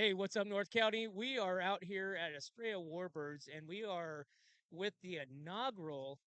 Hey, what's up, North County? We are out here at Estrella Warbirds, and we are with the inaugural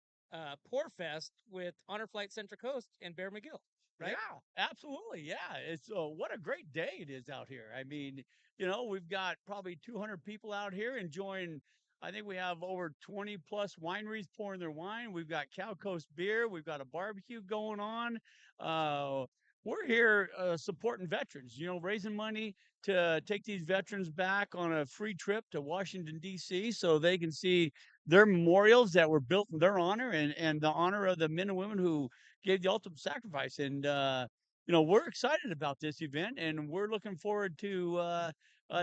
Pour Fest with Honor Flight Central Coast and Bear McGill, right? Yeah, absolutely. Yeah, it's what a great day it is out here. I mean, we've got probably 200 people out here enjoying. I think we have over 20 plus wineries pouring their wine. We've got Cow Coast beer. We've got a barbecue going on. Uh, we're here supporting veterans. Raising money to take these veterans back on a free trip to Washington D.C. so they can see their memorials that were built in their honor and the honor of the men and women who gave the ultimate sacrifice. And we're excited about this event, and we're looking forward to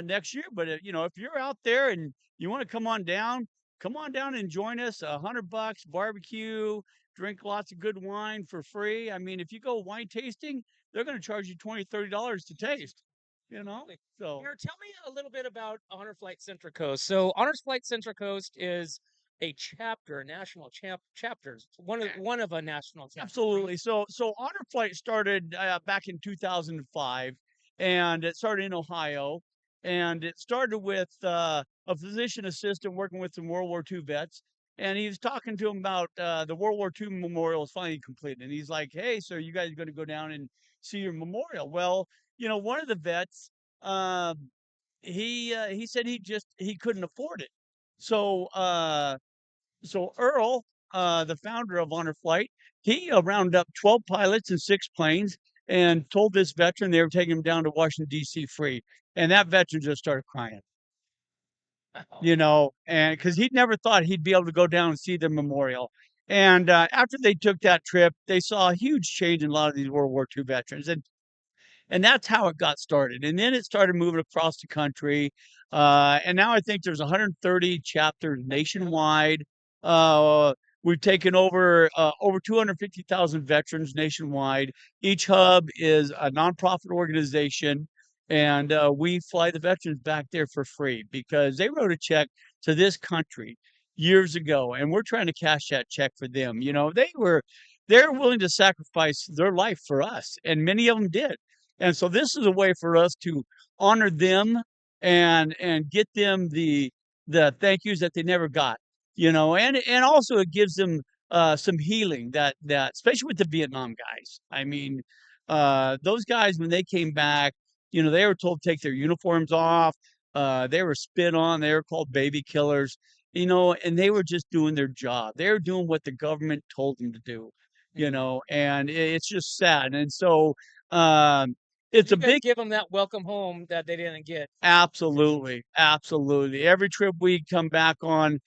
next year. But if you're out there and you want to come on down and join us. $100 barbecue, drink lots of good wine for free. I mean, if you go wine tasting, they're going to charge you $20, $30 to taste. You know, Absolutely. so Here, tell me a little bit about Honor Flight Central Coast. So, Honor Flight Central Coast is a chapter, a national chapters, one of a national chapter, right? absolutely. So Honor Flight started back in 2005, and it started in Ohio, and it started with a physician assistant working with some World War II vets, and he was talking to him about the World War II memorial is finally completed, and he's like, "Hey, so you guys going to go down and see your memorial?" Well, one of the vets, um, he said he couldn't afford it, so Earl, the founder of Honor Flight, he rounded up 12 pilots and 6 planes and told this veteran they were taking him down to Washington, D.C. free. And that veteran just started crying, Wow. and because he'd never thought he'd be able to go down and see the memorial. And after they took that trip, they saw a huge change in a lot of these World War II veterans. And that's how it got started. And then it started moving across the country. And now I think there's 130 chapters nationwide. We've taken over 250,000 veterans nationwide. Each hub is a nonprofit organization, and we fly the veterans back there for free because they wrote a check to this country years ago, and we're trying to cash that check for them. They're willing to sacrifice their life for us, and many of them did. And so this is a way for us to honor them and get them the thank yous that they never got, and also it gives them some healing that especially with the Vietnam guys. I mean, those guys when they came back, they were told to take their uniforms off. They were spit on. They were called baby killers, and they were just doing their job. They were doing what the government told them to do, Mhm. and it's just sad. And so um, it's You a guys big give them that welcome home that they didn't get. absolutely, absolutely. Every trip we come back on,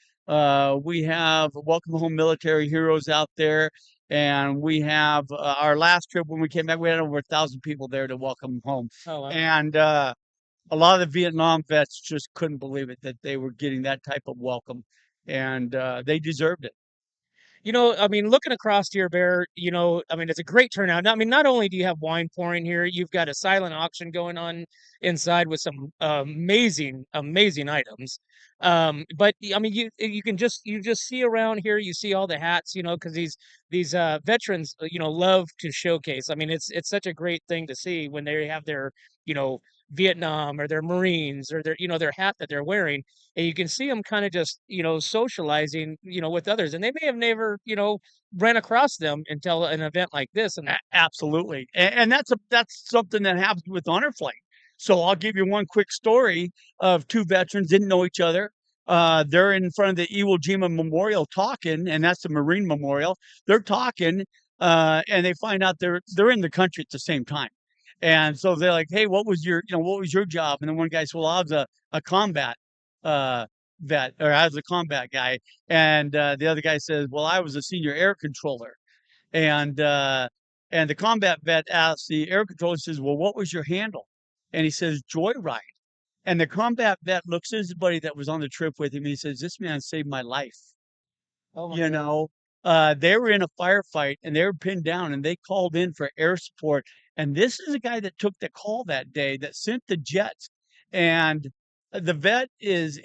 we have welcome home military heroes out there, and we have our last trip when we came back, we had over 1,000 people there to welcome home, Oh, wow. and a lot of the Vietnam vets just couldn't believe it that they were getting that type of welcome, and they deserved it. I mean, looking across here, Bear, I mean, it's a great turnout. I mean, not only do you have wine pouring here, you've got a silent auction going on inside with some amazing, amazing items. But I mean, you just see around here, you see all the hats, because these veterans, love to showcase. I mean, it's such a great thing to see when they have their, you know, Vietnam or their Marines or their hat that they're wearing, and you can see them kind of just socializing with others, and they may have never ran across them until an event like this. And Absolutely, and that's something that happens with honor flight. So I'll give you one quick story of two veterans didn't know each other. They're in front of the Iwo Jima Memorial talking, and that's the Marine Memorial. They're talking, and they find out they're in the country at the same time. And so they're like, "Hey, what was your job?" And then one guy said, "Well, I was a combat uh, vet, or I was a combat guy." And the other guy says, "Well, I was a senior air controller." And the combat vet asks the air controller, says, "Well, what was your handle?" And he says, "Joyride." And the combat vet looks at his buddy that was on the trip with him. And he says, "This man saved my life." oh my You God. know, they were in a firefight and they were pinned down and they called in for air support. And this is a guy that took the call that day that sent the jets. And the vet he's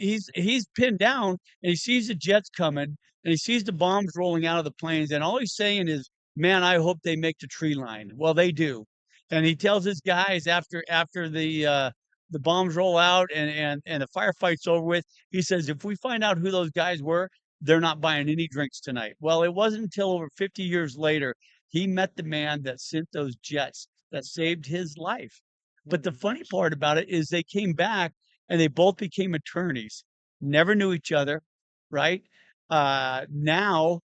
pinned down and he sees the jets coming and he sees the bombs rolling out of the planes. And all he's saying is, "Man, I hope they make the tree line." Well, they do. And he tells his guys after the bombs roll out and the firefight's over with, he says, if we find out who those guys were, they're not buying any drinks tonight. Well, it wasn't until over 50 years later he met the man that sent those jets that saved his life. But the funny part about it is they came back and they both became attorneys, never knew each other, right? Now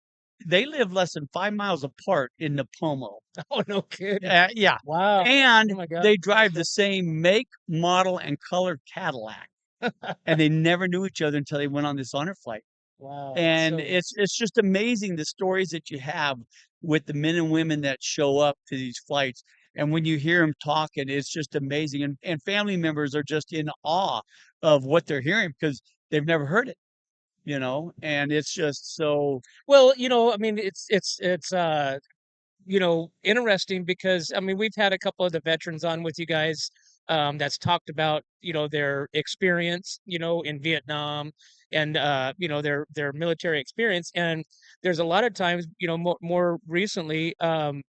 they live less than 5 miles apart in Napomo. Oh, no kidding. Yeah. Wow. And Oh my God. they drive the same make, model, and color Cadillac. And they never knew each other until they went on this honor flight. Wow. And So it's just amazing the stories that you have with the men and women that show up to these flights. And when you hear them talking, it's just amazing. And family members are just in awe of what they're hearing because they've never heard it, and it's just so. well, I mean, it's interesting because I mean, we've had a couple of the veterans on with you guys that's talked about, their experience, in Vietnam and their military experience. And there's a lot of times, more recently,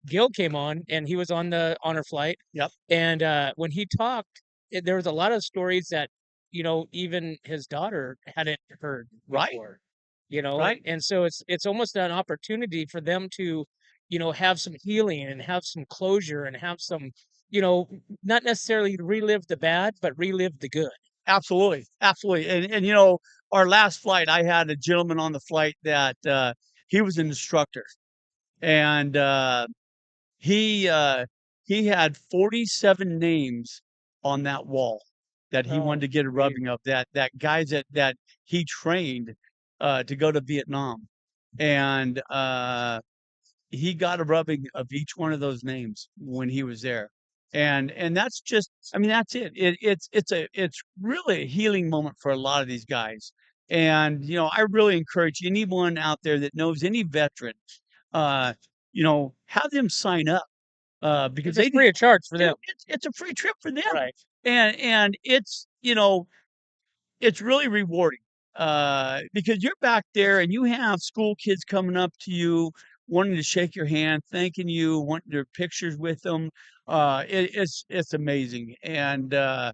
Gil came on and he was on the honor flight. Yep. And when he talked, there was a lot of stories that, even his daughter hadn't heard Right. before. Right. And so it's almost an opportunity for them to have some healing and have some closure and have some, not necessarily relive the bad, but relive the good. Absolutely, absolutely. And our last flight, I had a gentleman on the flight that he was an instructor, and he he had 47 names on that wall that he wanted Oh, to get a geez. rubbing of, that guys that he trained to go to Vietnam, and he got a rubbing of each one of those names when he was there. And that's just, I mean, that's it. It's really a healing moment for a lot of these guys. And I really encourage anyone out there that knows any veteran, have them sign up because It's free of charge for them. it's a free trip for them. Right. And it's really rewarding because you're back there and you have school kids coming up to you, wanting to shake your hand, thanking you, wanting their pictures with them. It's amazing, and I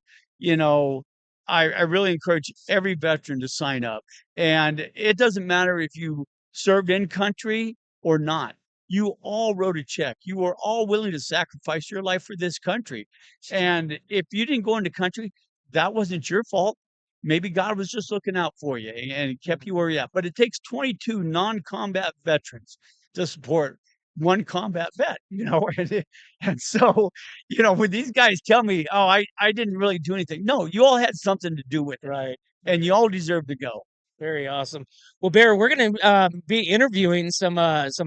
really encourage every veteran to sign up. And it doesn't matter if you served in country or not. You all wrote a check. You were all willing to sacrifice your life for this country. And if you didn't go into country, that wasn't your fault. Maybe God was just looking out for you and kept you where you're at. But it takes 22 non-combat veterans to support one combat vet, and so, when these guys tell me, oh, I didn't really do anything. No, you all had something to do with it. Right. And you all deserve to go. Very awesome. Well, Bear, we're going to be interviewing some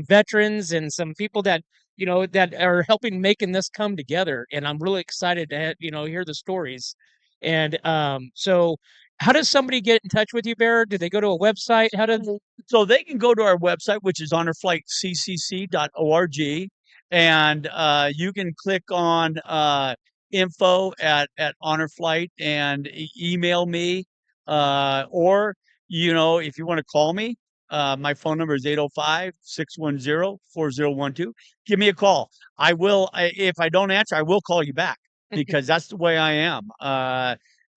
veterans and some people that that are helping making this come together, and I'm really excited to hear the stories. And so, how does somebody get in touch with you, Bear? Do they go to a website? How does So they can go to our website, which is honorflightccc.org, and you can click on info at honorflight and email me, or if you want to call me, my phone number is 805-610-4012. Give me a call. If I don't answer, I will call you back because that's the way I am.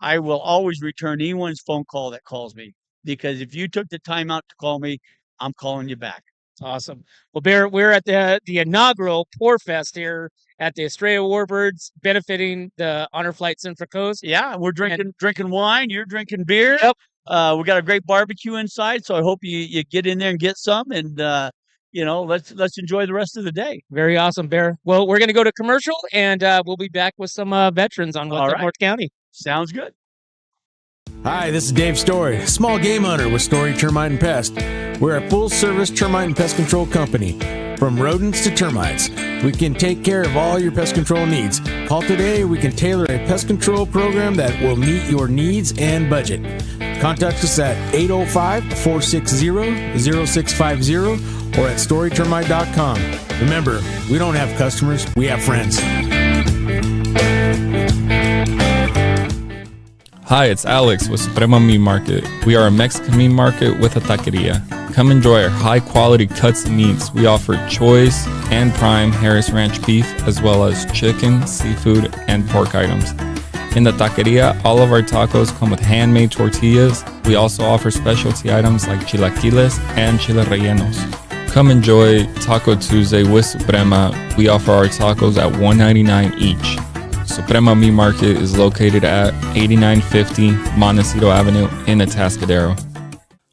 I will always return anyone's phone call that calls me, because if you took the time out to call me, I'm calling you back. Awesome. Well, Bear, we're at the inaugural Pour Fest here at the Estrella Warbirds, benefiting the Honor Flight Central Coast. Yeah, we're drinking wine. You're drinking beer. Yep. We got a great barbecue inside, so I hope you get in there and get some, and let's enjoy the rest of the day. Very awesome, Bear. Well, we're going to go to commercial, and we'll be back with some veterans on What's Up North County. Sounds good. Hi, this is Dave Story, small game hunter with Story Termite and Pest. We're a full-service termite and pest control company. From rodents to termites, we can take care of all your pest control needs. Call today. We can tailor a pest control program that will meet your needs and budget. Contact us at 805-460-0650 or at storytermite.com. Remember, we don't have customers, we have friends. Hi, it's Alex with Suprema Meat Market. We are a Mexican meat market with a taqueria. Come enjoy our high-quality cuts and meats. We offer choice and prime Harris Ranch beef, as well as chicken, seafood, and pork items. In the taqueria, all of our tacos come with handmade tortillas. We also offer specialty items like chilaquiles and chile rellenos. Come enjoy Taco Tuesday with Suprema. We offer our tacos at $1.99 each. Suprema Meat Market is located at 8950 Montecito Avenue in Atascadero.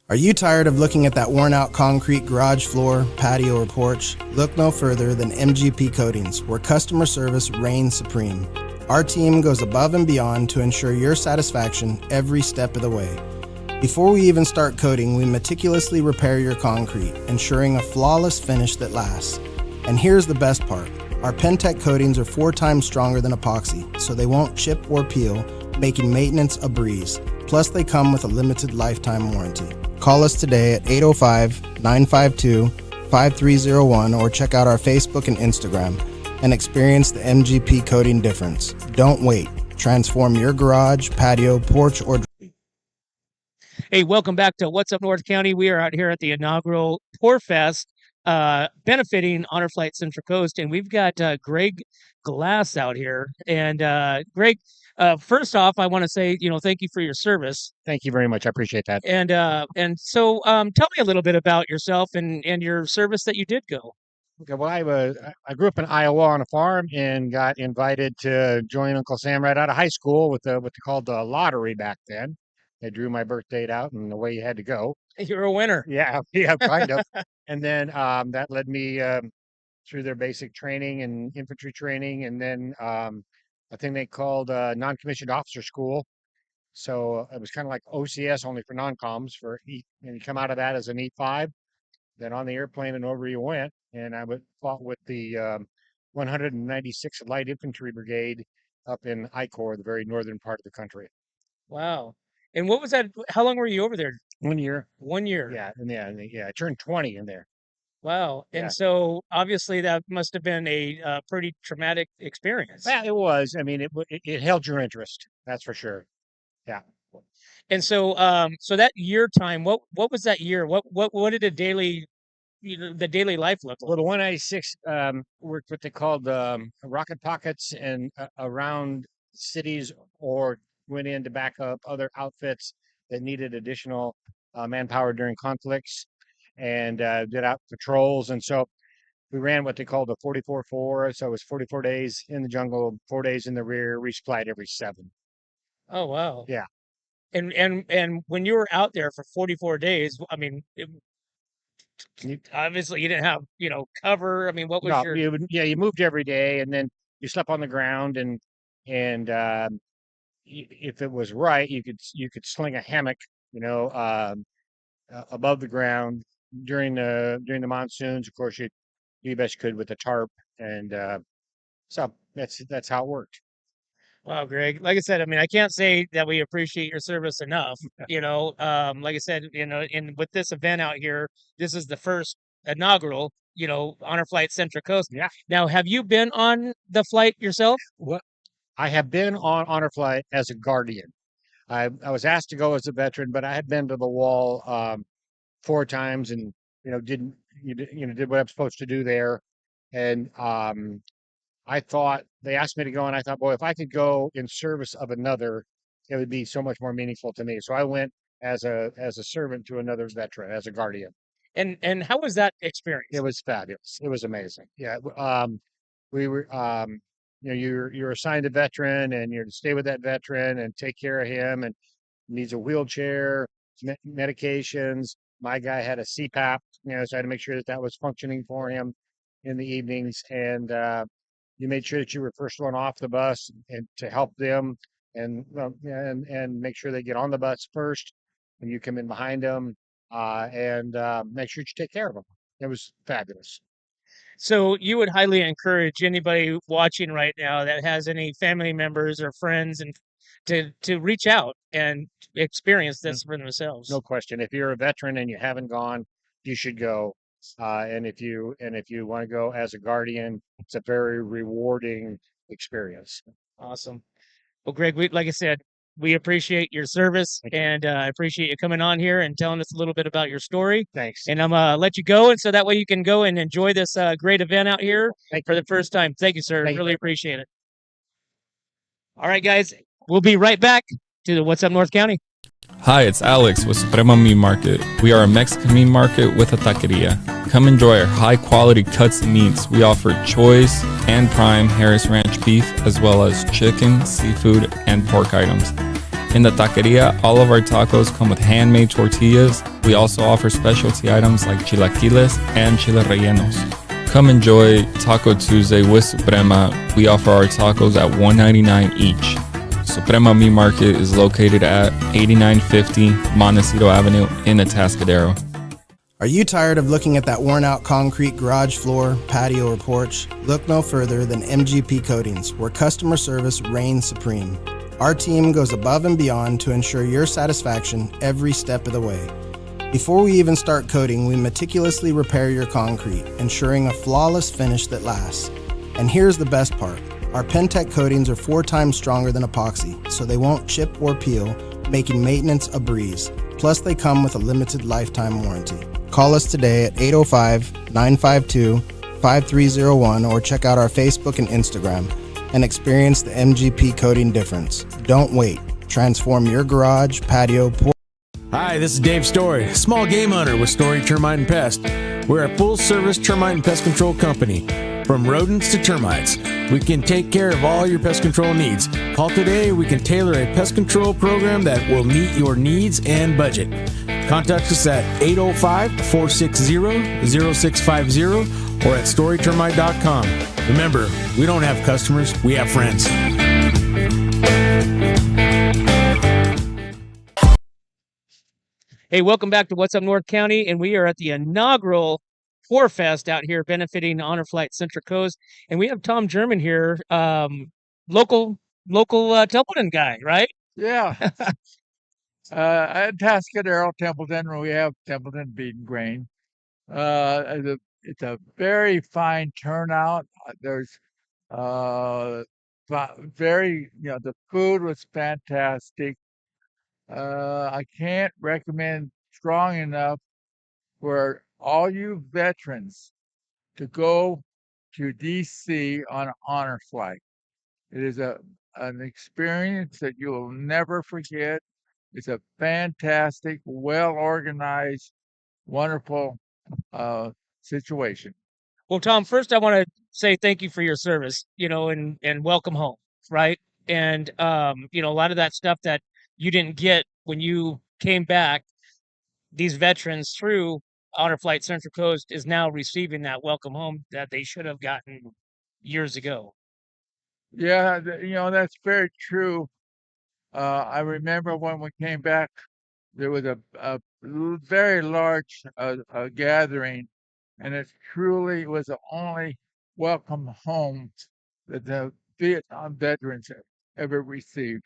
Are you tired of looking at that worn-out concrete garage floor, patio, or porch? Look no further than MGP Coatings, where customer service reigns supreme. Our team goes above and beyond to ensure your satisfaction every step of the way. Before we even start coating, we meticulously repair your concrete, ensuring a flawless finish that lasts. And here's the best part. Our Pentec coatings are 4 times stronger than epoxy, so they won't chip or peel, making maintenance a breeze. Plus, they come with a limited lifetime warranty. Call us today at 805-952-5301 or check out our Facebook and Instagram and experience the MGP coating difference. Don't wait. Transform your garage, patio, porch, or... Hey, welcome back to What's Up North County. We are out here at the inaugural Pour Fest, benefiting Honor Flight Central Coast, and we've got Greg Glass out here. And Greg, first off, I want to say, thank you for your service. Thank you very much. I appreciate that. And so tell me a little bit about yourself and your service that you did go. Okay, well, I grew up in Iowa on a farm and got invited to join Uncle Sam right out of high school with what they called the lottery back then. They drew my birth date out and away you had to go. You're a winner. Yeah, kind of. And then that led me through their basic training and infantry training, and then a thing they called non-commissioned officer school. So it was kind of like OCS only for non-coms. And you come out of that as an E5, then on the airplane and over you went. And I fought with the 196th Light Infantry Brigade up in I-Corps, the very northern part of the country. Wow. And what was that? How long were you over there? 1 year. 1 year. Yeah, I turned 20 in there. Wow. Yeah. And so obviously that must have been a pretty traumatic experience. Yeah, it was. I mean, it held your interest. That's for sure. Yeah. And so so that year time, what was that year? What did the daily life look like? Well, the 196 worked what they called rocket pockets and around cities, or went in to back up other outfits that needed additional manpower during conflicts, and did out patrols. And so we ran what they called the 44-4. So it was 44 days in the jungle, 4 days in the rear, resupplied every 7. Oh, wow. Yeah. And when you were out there for 44 days, I mean, obviously you didn't have, cover. I mean, what was No, your... you moved every day, and then you slept on the ground, and if it was right, you could sling a hammock, above the ground during the monsoons. Of course, you best could with the tarp, and so that's how it worked. Wow, Greg. Like I said, I mean, I can't say that we appreciate your service enough. Like I said, and with this event out here, this is the first inaugural, Honor Flight Central Coast. Yeah. Now, have you been on the flight yourself? What I have been on Honor Flight as a guardian. I was asked to go as a veteran, but I had been to the wall 4 times, and did what I'm supposed to do there. And I thought they asked me to go, and I thought, boy, if I could go in service of another, it would be so much more meaningful to me. So I went as a servant to another veteran, as a guardian. And how was that experience? It was fabulous. It was amazing. Yeah. We were, you're assigned a veteran, and you're to stay with that veteran and take care of him, and needs a wheelchair, medications. My guy had a CPAP, so I had to make sure that was functioning for him in the evenings. And you made sure that you were first one off the bus, and to help them, and make sure they get on the bus first, and you come in behind them, and make sure you take care of them. It was fabulous. So you would highly encourage anybody watching right now that has any family members or friends and to reach out and experience this for themselves. No question. If you're a veteran and you haven't gone, you should go. And if you want to go as a guardian, it's a very rewarding experience. Awesome. Well, Greg, like I said, we appreciate your service, and I appreciate you coming on here and telling us a little bit about your story. Thanks. And I'm going to let you go, and so that way you can go and enjoy this great event out here for the first time. Thank you, sir. Really appreciate it. All right, guys. We'll be right back to the What's Up North County. Hi, it's Alex with Suprema Meat Market. We are a Mexican meat market with a taqueria. Come enjoy our high quality cuts and meats. We offer choice and prime Harris Ranch beef, as well as chicken, seafood, and pork items. In the taqueria, all of our tacos come with handmade tortillas. We also offer specialty items like chilaquiles and chile rellenos. Come enjoy Taco Tuesday with Suprema. We offer our tacos at $1.99 each. Suprema Meat Market is located at 8950 Montecito Avenue in Atascadero. Are you tired of looking at that worn out concrete garage floor, patio, or porch? Look no further than MGP Coatings, where customer service reigns supreme. Our team goes above and beyond to ensure your satisfaction every step of the way. Before we even start coating, we meticulously repair your concrete, ensuring a flawless finish that lasts. And here's the best part. Our Pentec coatings are 4 times stronger than epoxy, so they won't chip or peel, making maintenance a breeze. Plus, they come with a limited lifetime warranty. Call us today at 805-952-5301 or check out our Facebook and Instagram and experience the MGP coating difference. Don't wait. Transform your garage, patio, porch. Hi, this is Dave Story, small game hunter with Story Termite and Pest. We're a full-service termite and pest control company. From rodents to termites, we can take care of all your pest control needs. Call today, we can tailor a pest control program that will meet your needs and budget. Contact us at 805-460-0650 or at storytermite.com. Remember, we don't have customers, we have friends. Hey, welcome back to What's Up North County, and we are at the inaugural Pour Fest out here benefiting Honor Flight Central Coast, and we have Tom German here, local Templeton guy, right? Yeah. At Tascadero, Templeton, we have Templeton Beaten Grain. It's a very fine turnout. There's the food was fantastic. I can't recommend strong enough for all you veterans to go to DC on an honor flight. It is an experience that you will never forget. It's a fantastic, well-organized, wonderful situation. Well, Tom, first I want to say thank you for your service, and welcome home, right? And a lot of that stuff that you didn't get when you came back, these veterans through Honor Flight Central Coast is now receiving that welcome home that they should have gotten years ago. Yeah, that's very true. I remember when we came back, there was a very large gathering, and it truly was the only welcome home that the Vietnam veterans ever received.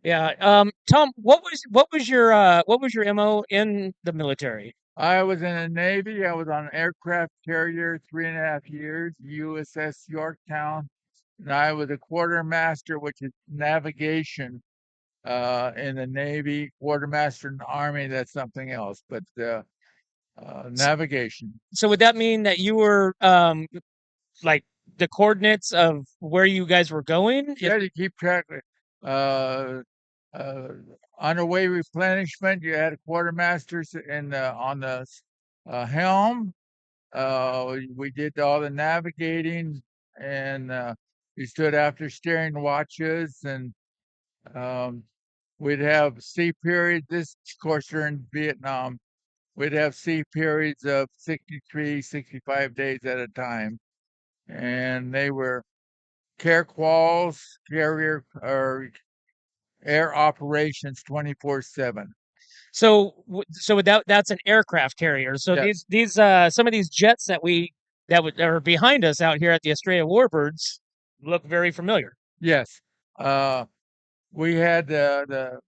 Yeah. Tom, what was your MO in the military? I was in the Navy. I was on an aircraft carrier 3.5 years, USS Yorktown, and I was a quartermaster, which is navigation in the Navy. Quartermaster in the Army, that's something else, but navigation. So would that mean that you were like the coordinates of where you guys were going? Yeah, you keep track of it. Underway replenishment, you had quartermasters on the helm. We did all the navigating, and we stood after steering watches, and we'd have sea periods. This, of course, during Vietnam, we'd have sea periods of 63, 65 days at a time, and they were carrier or air operations 24/7. So that's an aircraft carrier. So Yes. these some of these jets that are behind us out here at the Estrella Warbirds look very familiar. Yes. We had the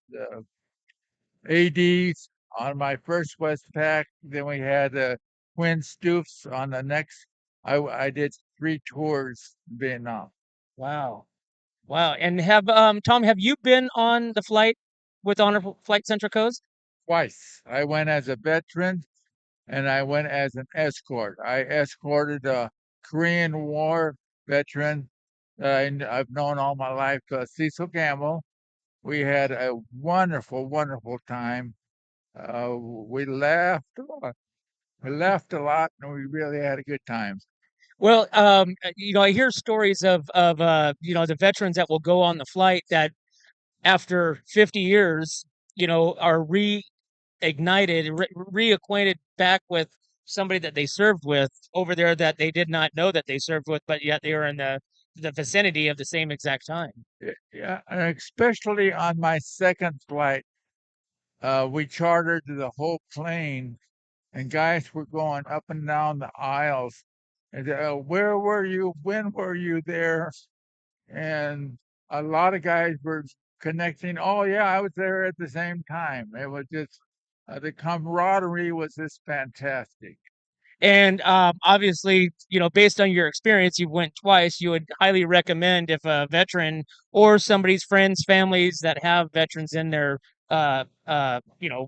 ADs on my first Westpac. Then we had the Twin Stoofs on the next. I did 3 tours in Vietnam. Wow. Wow. And Tom, have you been on the flight with Honor Flight Central Coast? Twice. I went as a veteran and I went as an escort. I escorted a Korean War veteran that I've known all my life, Cecil Gamble, We had a wonderful, wonderful time. We laughed a lot. We laughed a lot, and we really had a good time. Well, I hear stories of the veterans that will go on the flight that after 50 years, are reignited, reacquainted back with somebody that they served with over there that they did not know that they served with, but yet they were in the vicinity of the same exact time. Yeah, and especially on my second flight, we chartered the whole plane, and guys were going up and down the aisles. And where were you? When were you there? And a lot of guys were connecting. Oh yeah, I was there at the same time. It was just the camaraderie was just fantastic. And obviously, based on your experience, you went twice. You would highly recommend if a veteran or somebody's friends, families that have veterans in their uh, uh, you know,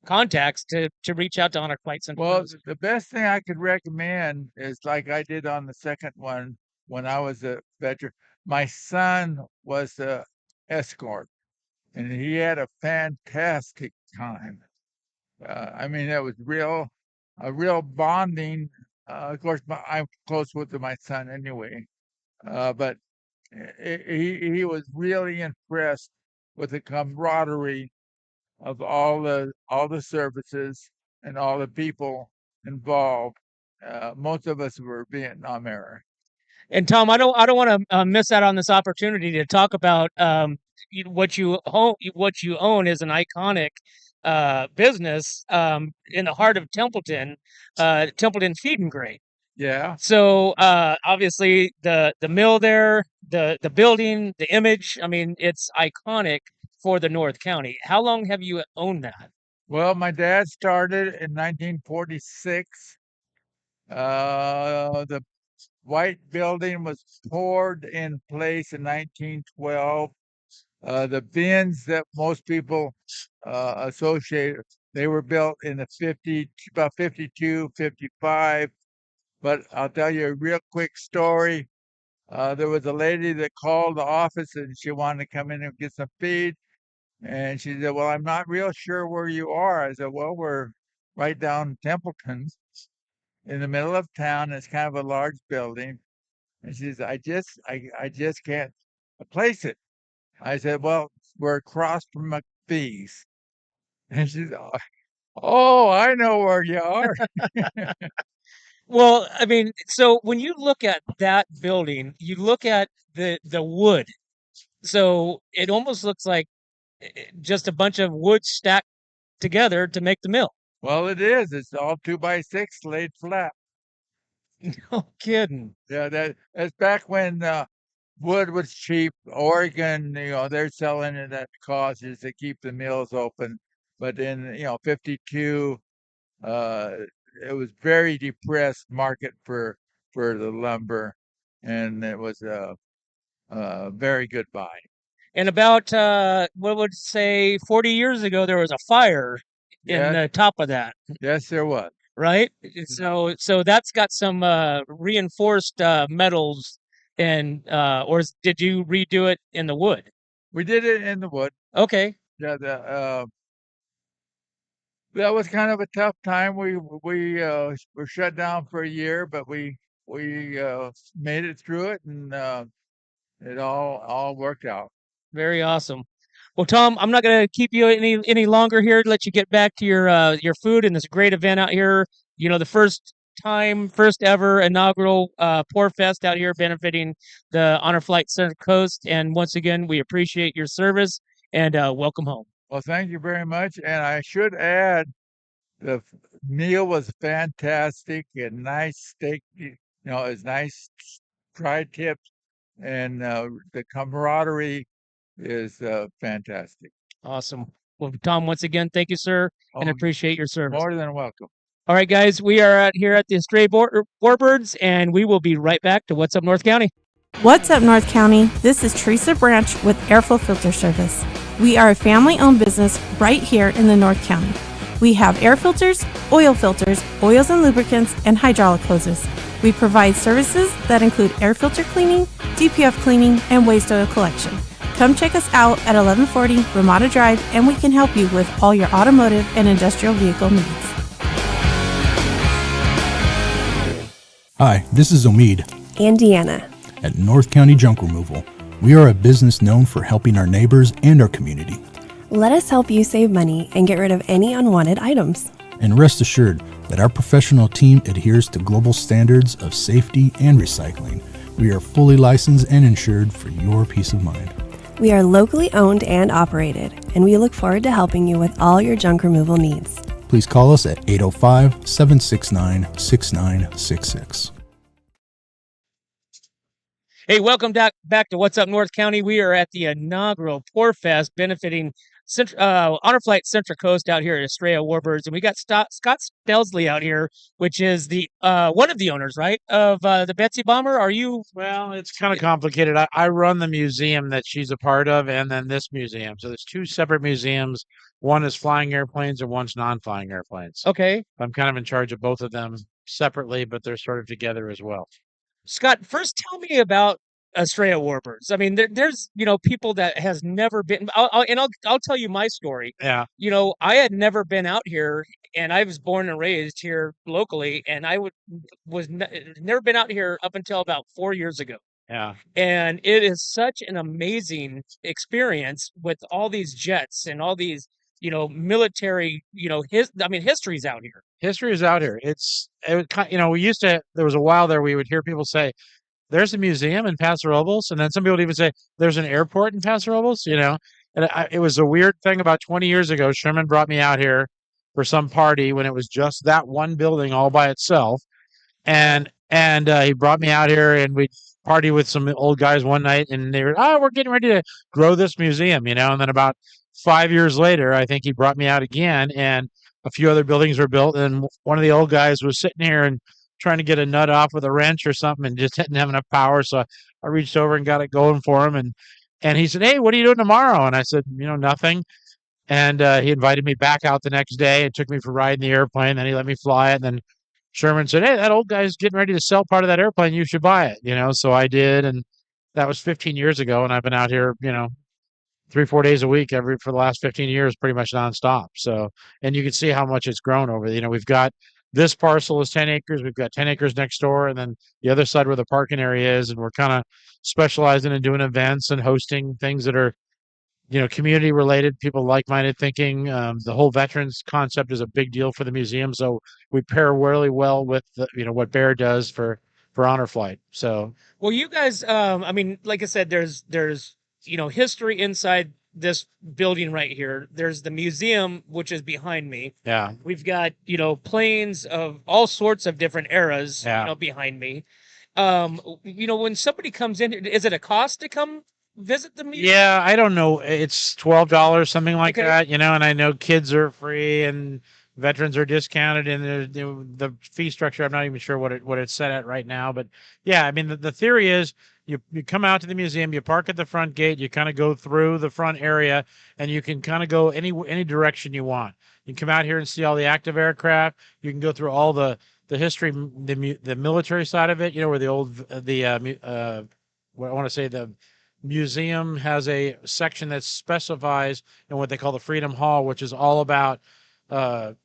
contacts to reach out to Honor Flight Center. Well, the best thing I could recommend is like I did on the second one when I was a veteran. My son was a escort, and he had a fantastic time. I mean, it was a real bonding. Of course, I'm close with my son anyway, but he was really impressed with the camaraderie of all the services and all the people involved. Most of us were Vietnam era. And Tom, I don't want to miss out on this opportunity to talk about what you own is an iconic business in the heart of Templeton, Templeton Feed and Grain. Yeah. So obviously the mill there, the building, the image, I mean, it's iconic for the North County. How long have you owned that? Well, my dad started in 1946. The white building was poured in place in 1912. The bins that most people associate, they were built in about 52, 55. But I'll tell you a real quick story. There was a lady that called the office and she wanted to come in and get some feed. And she said, well, I'm not real sure where you are. I said, well, we're right down Templeton in the middle of town. It's kind of a large building. And she says, I just can't place it. I said, well, we're across from McPhee's. And she said, oh, I know where you are. Well, I mean, so when you look at that building, you look at the wood. So it almost looks like just a bunch of wood stacked together to make the mill. Well, it is. It's all 2x6 laid flat. No kidding. Yeah, that's back when wood was cheap. Oregon, they're selling it at causes to keep the mills open. But in 52, it was very depressed market for the lumber, and it was a very good buy. And about what would say 40 years ago, there was a fire in the top of that. Yes, there was. Right. So that's got some reinforced metals, and or did you redo it in the wood? We did it in the wood. Okay. Yeah, that was kind of a tough time. We were shut down for a year, but we made it through it, and it all worked out. Very awesome. Well, Tom, I'm not going to keep you any longer here. Let you get back to your food and this great event out here. The first ever inaugural Pour Fest out here benefiting the Honor Flight Center Coast. And once again, we appreciate your service and welcome home. Well, thank you very much. And I should add, the meal was fantastic. A nice steak, it's nice tri-tips, and the camaraderie is fantastic. Awesome. Well, Tom, once again, thank you, sir, and appreciate your service. More than welcome. All right, guys, we are out here at the Estrella Warbirds, and we will be right back to What's Up North County. What's up, North County? This is Teresa Branch with Airflow Filter Service. We are a family-owned business right here in the North County. We have air filters, oils and lubricants, and hydraulic hoses. We provide services that include air filter cleaning, DPF cleaning, and waste oil collection. Come check us out at 1140 Ramada Drive, and we can help you with all your automotive and industrial vehicle needs. Hi, this is Omid and Deanna at North County Junk Removal. We are a business known for helping our neighbors and our community. Let us help you save money and get rid of any unwanted items. And rest assured that our professional team adheres to global standards of safety and recycling. We are fully licensed and insured for your peace of mind. We are locally owned and operated, and we look forward to helping you with all your junk removal needs. Please call us at 805-769-6966. Hey, welcome back to What's Up North County. We are at the inaugural Pour Fest benefiting Honor Flight Central Coast out here at Estrella Warbirds, and we got Scott Stelsley out here, which is the one of the owners, right, of the Betsy Bomber. Are you? Well, it's kind of complicated. I run the museum that she's a part of, and then this museum. So there's two separate museums. One is flying airplanes, and one's non-flying airplanes. Okay. I'm kind of in charge of both of them separately, but they're sort of together as well. Scott, first tell me about Estrella Warbirds. I mean, there's people that has never been. I'll tell you my story. Yeah. I had never been out here, and I was born and raised here locally, and I never been out here up until about 4 years ago. Yeah. And it is such an amazing experience with all these jets and all these military. History's out here. History is out here. We used to. There was a while there we would hear people say, there's a museum in Paso Robles, and then some people would even say there's an airport in Paso Robles, and it was a weird thing. About 20 years ago, Sherman brought me out here for some party when it was just that one building all by itself, and he brought me out here, and we party with some old guys one night, and they were, we're getting ready to grow this museum, and then about 5 years later, I think he brought me out again, and a few other buildings were built, and one of the old guys was sitting here and trying to get a nut off with a wrench or something and just didn't have enough power. So I reached over and got it going for him. And he said, hey, what are you doing tomorrow? And I said, nothing. And he invited me back out the next day and took me for riding the airplane. Then he let me fly it. And then Sherman said, hey, that old guy's getting ready to sell part of that airplane. You should buy it. So I did. And that was 15 years ago. And I've been out here, 3-4 days a week for the last 15 years, pretty much nonstop. So, and you can see how much it's grown over. We've got, this parcel is 10 acres. We've got 10 acres next door, and then the other side where the parking area is. And we're kind of specializing in doing events and hosting things that are, community related, people like-minded thinking. The whole veterans concept is a big deal for the museum. So we pair really well with what Bear does for Honor Flight. So, well, you guys, like I said, there's history inside this building right here. There's the museum, which is behind me. Yeah. We've got, planes of all sorts of different eras, behind me. When somebody comes in, is it a cost to come visit the museum? Yeah, I don't know. It's $12, something like that, and I know kids are free and veterans are discounted, and the fee structure, I'm not even sure what it's set at right now. But yeah, the theory is, you come out to the museum, you park at the front gate, you kind of go through the front area, and you can kind of go any direction you want. You can come out here and see all the active aircraft. You can go through all the history, the military side of it. Where the old what I want to say, the museum has a section that specifies in what they call the Freedom Hall, which is all about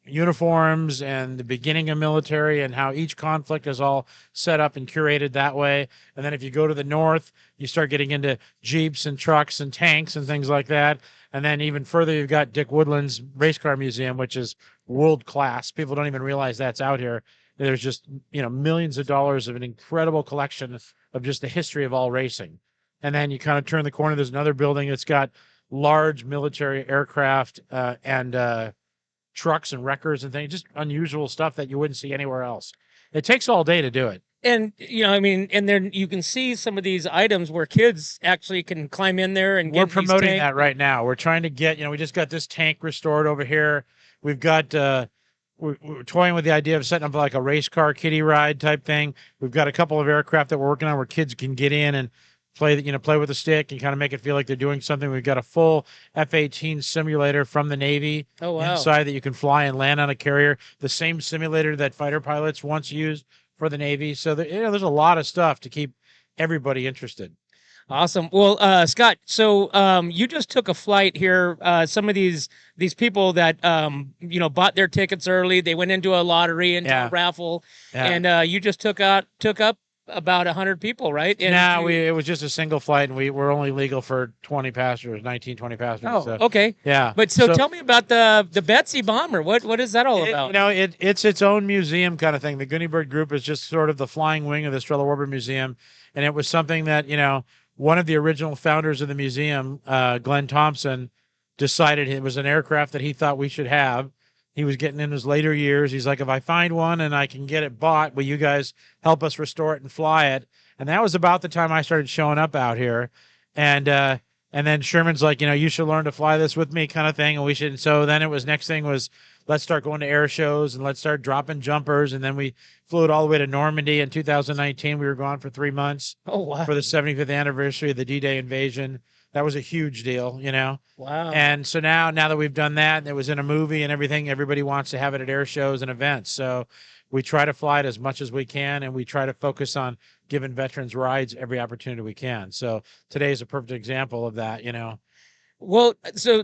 uniforms and the beginning of military and how each conflict is all set up and curated that way. And then if you go to the north, you start getting into Jeeps and trucks and tanks and things like that. And then even further, you've got Dick Woodland's Race Car Museum, which is world class. People don't even realize that's out here. There's just, millions of dollars of an incredible collection of just the history of all racing. And then you kind of turn the corner, there's another building that's got large military aircraft and trucks and wreckers and things, just unusual stuff that you wouldn't see anywhere else. It takes all day to do it. And, and then you can see some of these items where kids actually can climb in there and we're get promoting that right now. We're trying to get, we just got this tank restored over here. We've got, we're toying with the idea of setting up like a race car kiddie ride type thing. We've got a couple of aircraft that we're working on where kids can get in and play with a stick and kind of make it feel like they're doing something. We've got a full F-18 simulator from the Navy inside that you can fly and land on a carrier. The same simulator that fighter pilots once used for the Navy. So there's a lot of stuff to keep everybody interested. Awesome. Well, Scott, so you just took a flight here. Some of these people that bought their tickets early, they went into a lottery, into a Yeah. raffle, Yeah. and you just took up about 100 people, right? And No, it was just a single flight, and we were only legal for 20 passengers, 19, 20 passengers. Oh, So, okay. yeah. But so tell me about the Betsy bomber. What is that all about? It's its own museum kind of thing. The Gooney Bird Group is just sort of the flying wing of the Estrella Warbird Museum, and it was something that one of the original founders of the museum, Glenn Thompson, decided it was an aircraft that he thought we should have. He was getting in his later years. He's like, if I find one and I can get it bought, will you guys help us restore it and fly it? And that was about the time I started showing up out here. And then Sherman's like, you should learn to fly this with me kind of thing. And we should. So then next thing was, let's start going to air shows and let's start dropping jumpers. And then we flew it all the way to Normandy in 2019. We were gone for 3 months. Oh, wow. For the 75th anniversary of the D-Day invasion. That was a huge deal, Wow. And so now that we've done that, and it was in a movie and everything, everybody wants to have it at air shows and events. So we try to fly it as much as we can, and we try to focus on giving veterans rides every opportunity we can. So today is a perfect example of that, Well, so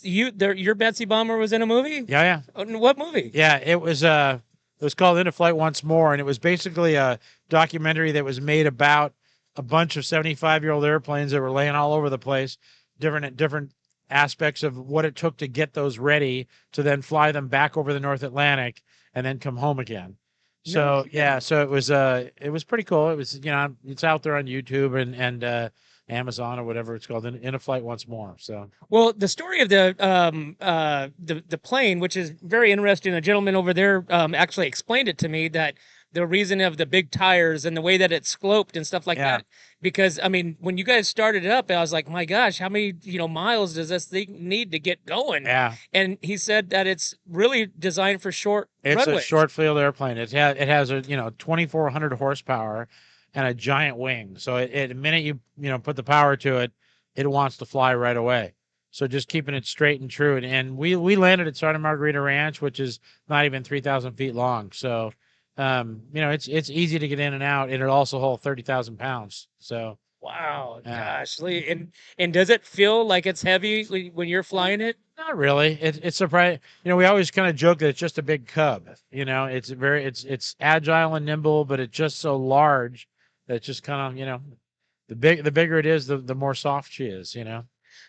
your Betsy bomber was in a movie? Yeah. What movie? Yeah, it was called Into Flight Once More, and it was basically a documentary that was made about a bunch of 75-year-old airplanes that were laying all over the place, different aspects of what it took to get those ready to then fly them back over the North Atlantic and then come home again. So so it was pretty cool. It was it's out there on YouTube and Amazon or whatever it's called, in a Flight Once More. So well, the story of the plane, which is very interesting. A gentleman over there actually explained it to me, that the reason of the big tires and the way that it's sloped and stuff like that. Because I mean, when you guys started it up, I was like, my gosh, how many miles does this thing need to get going? Yeah. And he said that it's really designed for short It's runways. a short field airplane. It has a 2,400 horsepower and a giant wing. So the minute you put the power to it, it wants to fly right away. So just keeping it straight and true. And we landed at Santa Margarita Ranch, which is not even 3,000 feet long. So it's easy to get in and out, and it also holds 30,000 pounds. So wow, gosh, and does it feel like it's heavy when you're flying it? not really. It's surprising. We always kind of joke that it's just a big cub. It's agile and nimble, but it's just so large that it's just kind of the bigger it is, the more soft she is.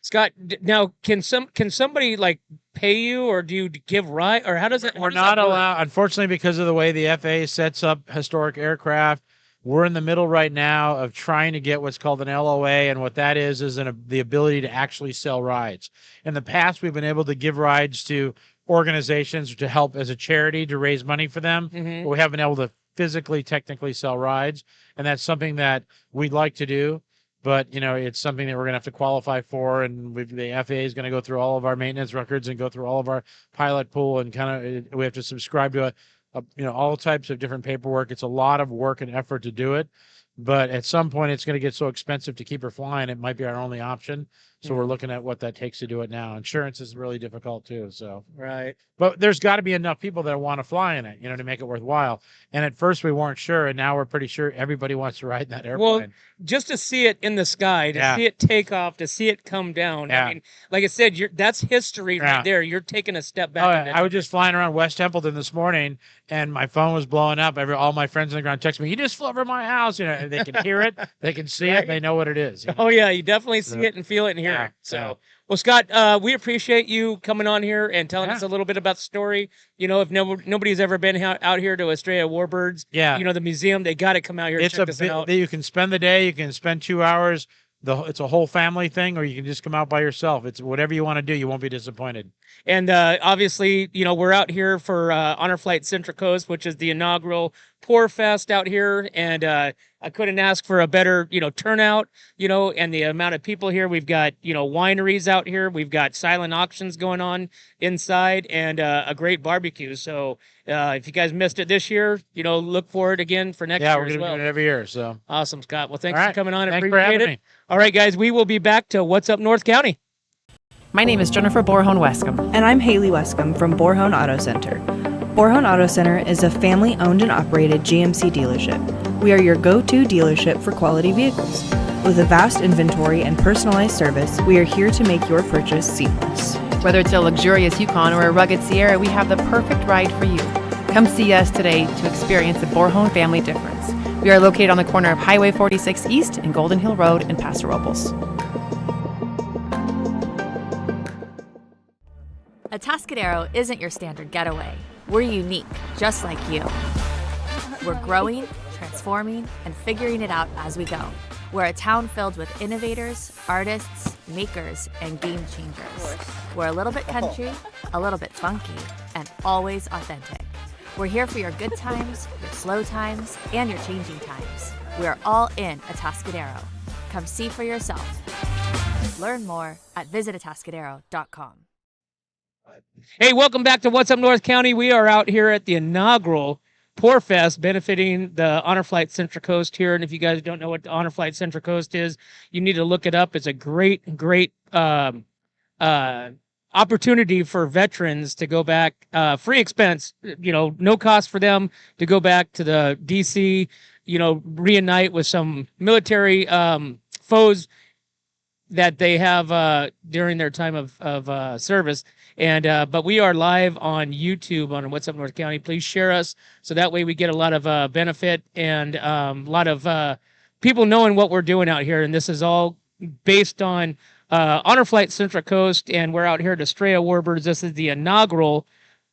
Scott, now can somebody like pay you, or do you give ride, or how does it? We're not allowed, unfortunately, because of the way the FAA sets up historic aircraft. We're in the middle right now of trying to get what's called an LOA, and what that is the ability to actually sell rides. In the past, we've been able to give rides to organizations to help as a charity to raise money for them, but we haven't been able to physically, technically sell rides, and that's something that we'd like to do. But it's something that we're going to have to qualify for, and the FAA is going to go through all of our maintenance records and go through all of our pilot pool, and we have to subscribe to all types of different paperwork. It's a lot of work and effort to do it, but at some point it's going to get so expensive to keep her flying, it might be our only option. So we're looking at what that takes to do it now. Insurance is really difficult too. So right. But there's got to be enough people that want to fly in it, to make it worthwhile. And at first we weren't sure, and now we're pretty sure everybody wants to ride in that airplane. Well, just to see it in the sky, to see it take off, to see it come down. Yeah. I mean, like I said, that's history right there. You're taking a step back. I was just flying around West Templeton this morning, and my phone was blowing up. All my friends on the ground text me, "You just flew over my house." They can hear it, they can see it, they know what it is. Oh yeah, you definitely see it and feel it and hear it. So. Well, Scott, we appreciate you coming on here and telling us a little bit about the story. If nobody's ever been out here to Estrella Warbirds, the museum, they got to come out here. It's check this out. You can spend the day, you can spend 2 hours. It's a whole family thing, or you can just come out by yourself. It's whatever you want to do. You won't be disappointed. And obviously, we're out here for Honor Flight Central Coast, which is the inaugural Pour Fest out here. And I couldn't ask for a better, turnout, and the amount of people here. We've got, wineries out here. We've got silent auctions going on inside, and a great barbecue. So if you guys missed it this year, look for it again for next year. Yeah, we're going to do it every year. So awesome, Scott. Well, thanks for coming on. Thanks for having me. All right, guys, we will be back to What's Up North County. My name is Jennifer Borhone Wescombe. And I'm Haley Wescombe from Borhone Auto Center. Borhone Auto Center is a family-owned and operated GMC dealership. We are your go-to dealership for quality vehicles. With a vast inventory and personalized service, we are here to make your purchase seamless. Whether it's a luxurious Yukon or a rugged Sierra, we have the perfect ride for you. Come see us today to experience the Borjon family difference. We are located on the corner of Highway 46 East and Golden Hill Road in Paso Robles. Atascadero isn't your standard getaway. We're unique, just like you. We're growing, transforming, and figuring it out as we go. We're a town filled with innovators, artists, makers, and game changers. We're a little bit country, a little bit funky, and always authentic. We're here for your good times, your slow times, and your changing times. We are all in Atascadero. Come see for yourself. Learn more at visitatascadero.com. Hey, welcome back to What's Up North County. We are out here at the inaugural Pour Fest benefiting the Honor Flight Central Coast here. And if you guys don't know what the Honor Flight Central Coast is, you need to look it up. It's a great opportunity for veterans to go back, free expense, no cost for them to go back to the DC, reunite with some military foes that they have during their time of service. And but we are live on YouTube on What's Up North County. Please share us so that way we get a lot of benefit and a lot of people knowing what we're doing out here. And this is all based on Honor Flight Central Coast, and we're out here at Estrella Warbirds. This is the inaugural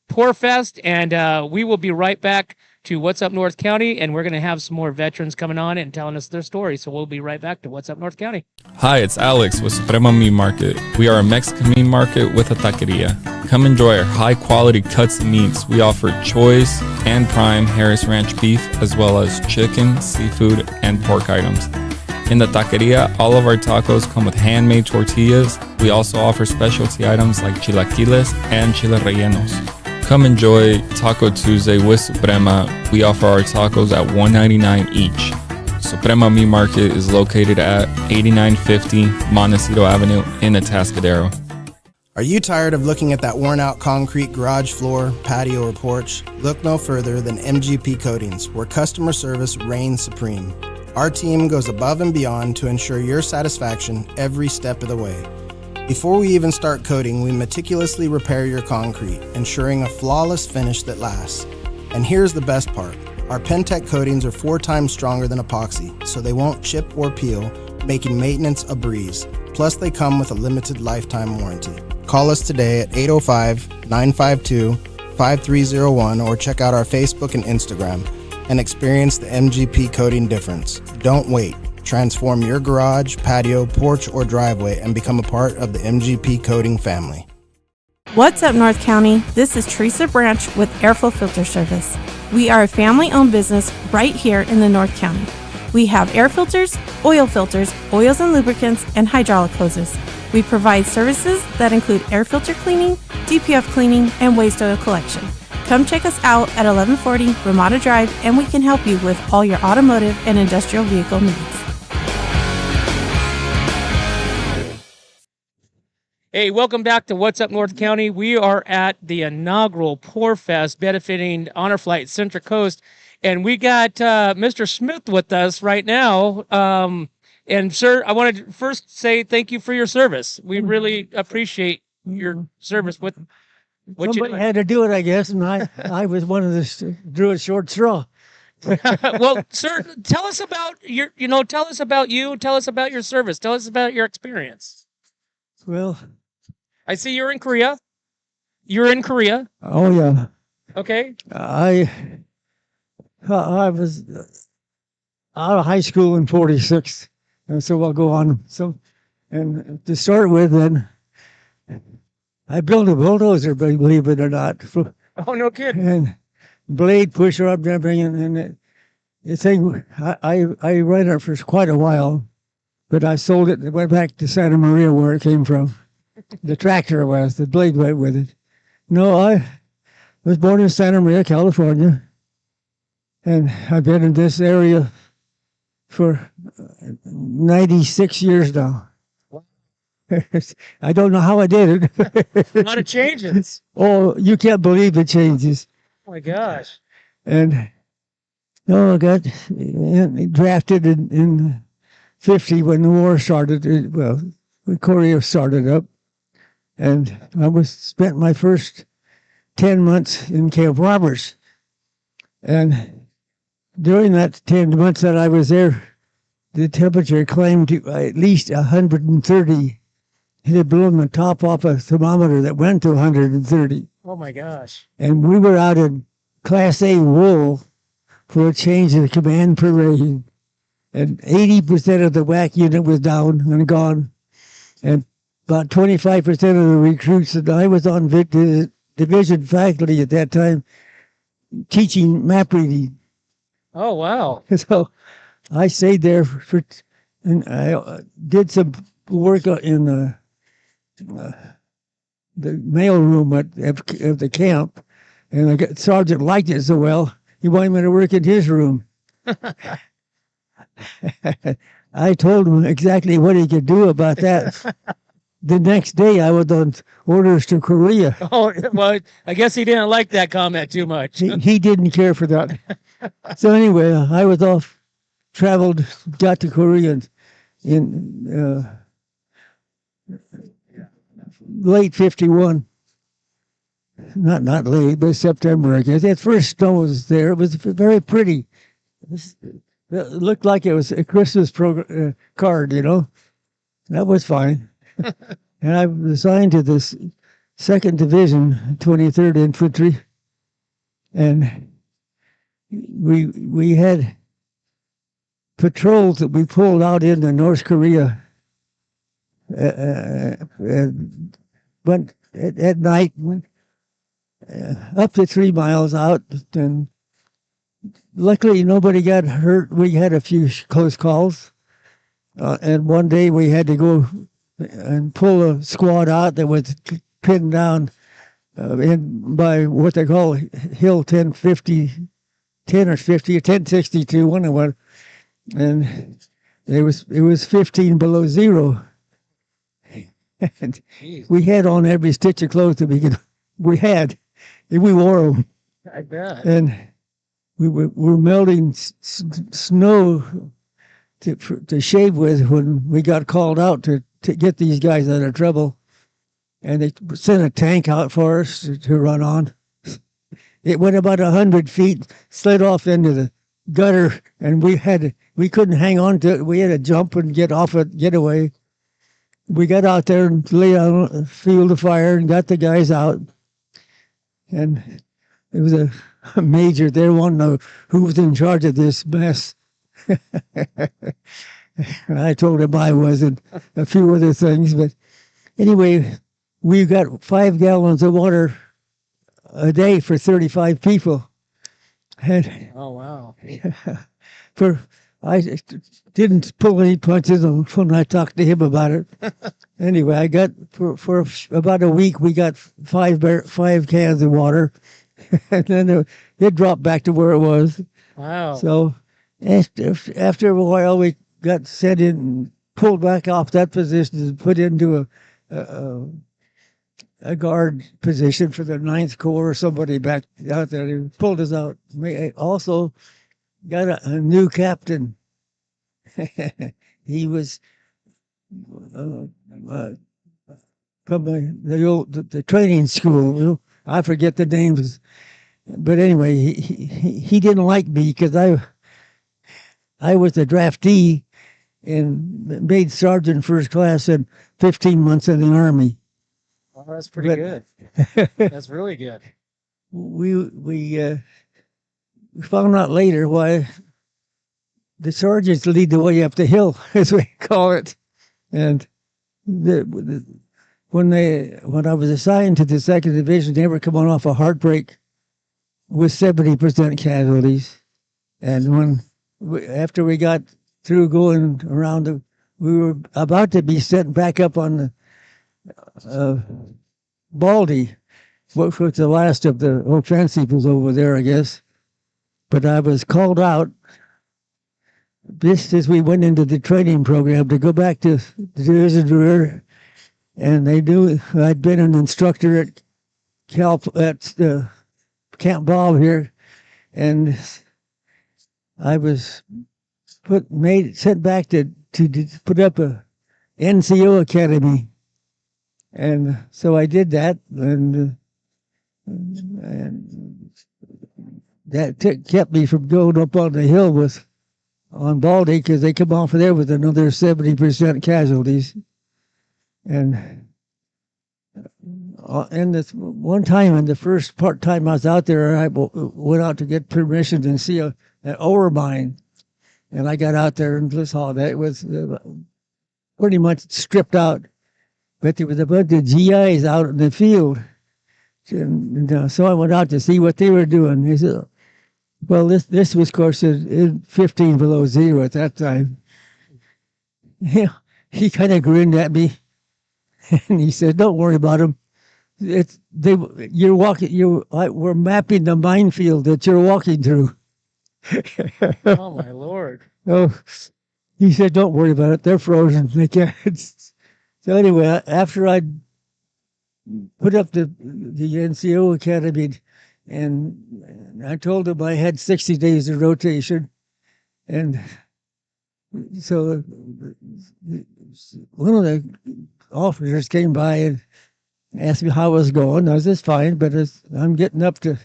Pour Fest, and we will be right back to What's Up North County, and we're going to have some more veterans coming on and telling us their story. So we'll be right back to What's Up North County. Hi, it's Alex with Suprema Meat Market. We are a Mexican meat market with a taqueria. Come enjoy our high-quality cuts and meats. We offer choice and prime Harris Ranch beef, as well as chicken, seafood, and pork items. In the taqueria, all of our tacos come with handmade tortillas. We also offer specialty items like chilaquiles and chile rellenos. Come enjoy Taco Tuesday with Suprema. We offer our tacos at $1.99 each. Suprema Meat Market is located at 8950 Montecito Avenue in Atascadero. Are you tired of looking at that worn-out concrete garage floor, patio, or porch? Look no further than MGP Coatings, where customer service reigns supreme. Our team goes above and beyond to ensure your satisfaction every step of the way. Before we even start coating, we meticulously repair your concrete, ensuring a flawless finish that lasts. And here's the best part. Our Pentec coatings are 4 times stronger than epoxy, so they won't chip or peel, making maintenance a breeze. Plus, they come with a limited lifetime warranty. Call us today at 805-952-5301 or check out our Facebook and Instagram and experience the MGP coating difference. Don't wait. Transform your garage, patio, porch, or driveway and become a part of the MGP Coating family. What's up, North County? This is Teresa Branch with Airflow Filter Service. We are a family-owned business right here in the North County. We have air filters, oils and lubricants, and hydraulic hoses. We provide services that include air filter cleaning, DPF cleaning, and waste oil collection. Come check us out at 1140 Ramada Drive, and we can help you with all your automotive and industrial vehicle needs. Hey, welcome back to What's Up North County. We are at the inaugural Pour Fest benefiting Honor Flight Central Coast, and we got Mr. Smith with us right now. And sir, I wanted to first say thank you for your service. We really appreciate your service with what Somebody you had to do it, I guess, and I was one of the drew a short straw. Well, sir, tell us about your, tell us about you, tell us about your service, tell us about your experience. Well, I see you're in Korea. You're in Korea. Oh yeah. Okay. I was out of high school in '46, and so I'll go on. So, and to start with, then I built a bulldozer, believe it or not. Oh, no kidding. And blade pusher up and everything, and the thing I ran it for quite a while, but I sold it and went back to Santa Maria where it came from. The tractor was, the blade went with it. No, I was born in Santa Maria, California, and I've been in this area for 96 years now. I don't know how I did it. A lot of changes. Oh, you can't believe the changes. Oh my gosh. And I got drafted in 50 when the war started. Well, when Korea started up, and I spent my first 10 months in Camp Roberts, and during that 10 months that I was there, the temperature climbed to at least 130. It had blown the top off a thermometer that went to 130. Oh my gosh. And we were out in Class A wool for a change of command parade. And 80% of the WAC unit was down and gone. And about 25% of the recruits, and I was on division faculty at that time, teaching map reading. Oh, wow. So I stayed there and I did some work in the mail room at the camp, and the sergeant liked it so well, he wanted me to work in his room. I told him exactly what he could do about that. The next day, I was on orders to Korea. Oh, well, I guess he didn't like that comment too much. He didn't care for that. So anyway, I was off, traveled, got to Korea in late 51. Not late, but September, I guess. That first snow was there. It was very pretty. It looked like it was a Christmas card, you know. That was fine. And I was assigned to this 2nd Division, 23rd Infantry. And we had patrols that we pulled out into North Korea. Went at night, up to 3 miles out, and luckily nobody got hurt. We had a few close calls, and one day we had to go and pull a squad out that was pinned down in by what they call Hill 1050, 10 or 50, 1062, one of them, and it was 15 below zero. And we had on every stitch of clothes that we had. We wore them. I bet. And we were melting snow to shave with when we got called out to get these guys out of trouble. And they sent a tank out for us to run on. It went about 100 feet, slid off into the gutter, and we couldn't hang on to it. We had to jump and get off it, get away. We got out there and lay on a field of fire and got the guys out. And it was a major. They wanted to know who was in charge of this mess. I told him I was, and a few other things. But anyway, we got 5 gallons of water a day for 35 people. And oh, wow. I didn't pull any punches when I talked to him about it. Anyway, I got for about a week, we got 5 cans of water, and then it dropped back to where it was. Wow. So after a while, we got sent in, pulled back off that position and put into a guard position for the 9th Corps or somebody back out there. They pulled us out. Also got a new captain. He was from the training school. I forget the names, but anyway, he didn't like me because I was a draftee and made sergeant first class in 15 months in the Army. Oh, that's pretty good. That's really good. We found out later why the sergeants lead the way up the hill, as we call it. And when I was assigned to the 2nd Division, they were coming off a heartbreak with 70% casualties. And after we got through going around, we were about to be sent back up on the Baldy, which was the last of the offensive was over there, I guess. But I was called out just as we went into the training program to go back to the division rear, and they knew I'd been an instructor at Camp Bob here, and I was sent back to put up a NCO academy, and so I did that, and that kept me from going up on the hill on Baldy, because they come off of there with another 70% casualties. And this one time, in the first time I was out there, I went out to get permission to see an ore mine. And I got out there and saw that it was pretty much stripped out. But there was a bunch of GIs out in the field. And so I went out to see what they were doing. He said, well, this was, of course, 15 below zero at that time. Yeah, he kind of grinned at me. And he said, don't worry about them. We're mapping the minefield that you're walking through. Oh my Lord. Oh, he said, don't worry about it. They're frozen. They can't. So anyway, after I put up the NCO Academy, and I told him I had 60 days of rotation. And so one of the officers came by and asked me how I was going. I was just fine, but I'm getting up to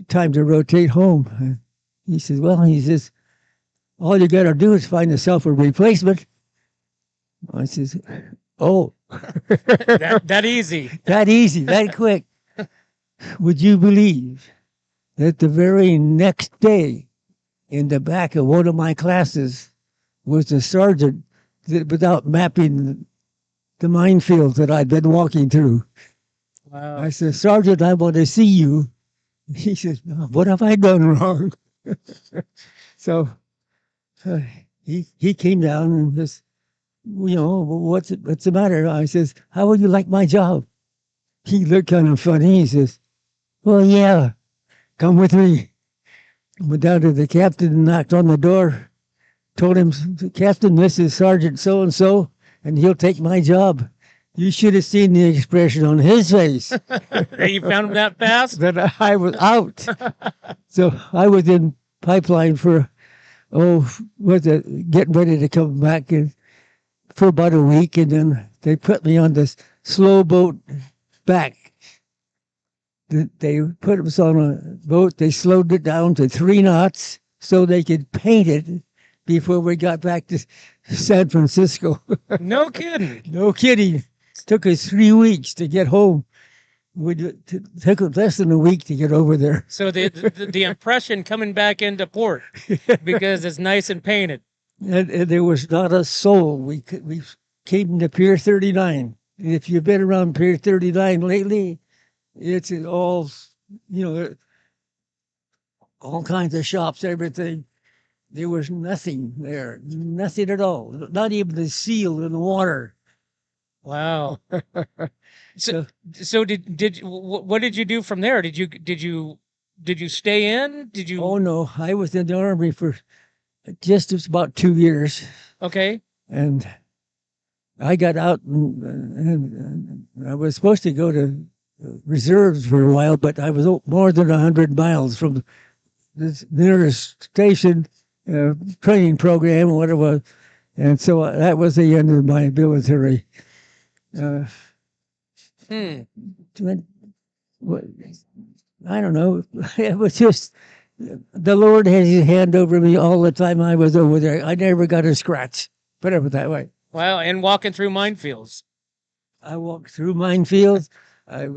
time to rotate home. And he says, well, all you got to do is find yourself a replacement. I says, oh. that easy. That easy, that quick. Would you believe that the very next day, in the back of one of my classes, was the sergeant that, without mapping the minefields that I'd been walking through. Wow. I said, Sergeant, I want to see you. He says, what have I done wrong? So he came down and just, what's the matter? I says, how would you like my job? He looked kind of funny. He says, well, yeah, come with me. Went down to the captain and knocked on the door. Told him, Captain, this is Sergeant so-and-so, and he'll take my job. You should have seen the expression on his face. You found him that fast? That I was out. So I was in pipeline for, getting ready to come back for about a week, and then they put me on this slow boat back. They put us on a boat. They slowed it down to 3 knots so they could paint it before we got back to San Francisco. No kidding. No kidding. It took us 3 weeks to get home. It took less than a week to get over there. So the impression coming back into port because it's nice and painted. And there was not a soul. We came to Pier 39. And if you've been around Pier 39 lately, it's all, all kinds of shops, everything. There was nothing there, nothing at all. Not even the seal in the water. Wow. So what did you do from there? Did you stay in? Did you? Oh no, I was in the Army for just about 2 years. Okay. And I got out and I was supposed to go to reserves for a while, but I was more than 100 miles from the nearest station, training program or whatever it was. And so that was the end of my military. I don't know. It was just, the Lord had his hand over me all the time I was over there. I never got a scratch. Put it that way. Wow, and walking through minefields. I walked through minefields. I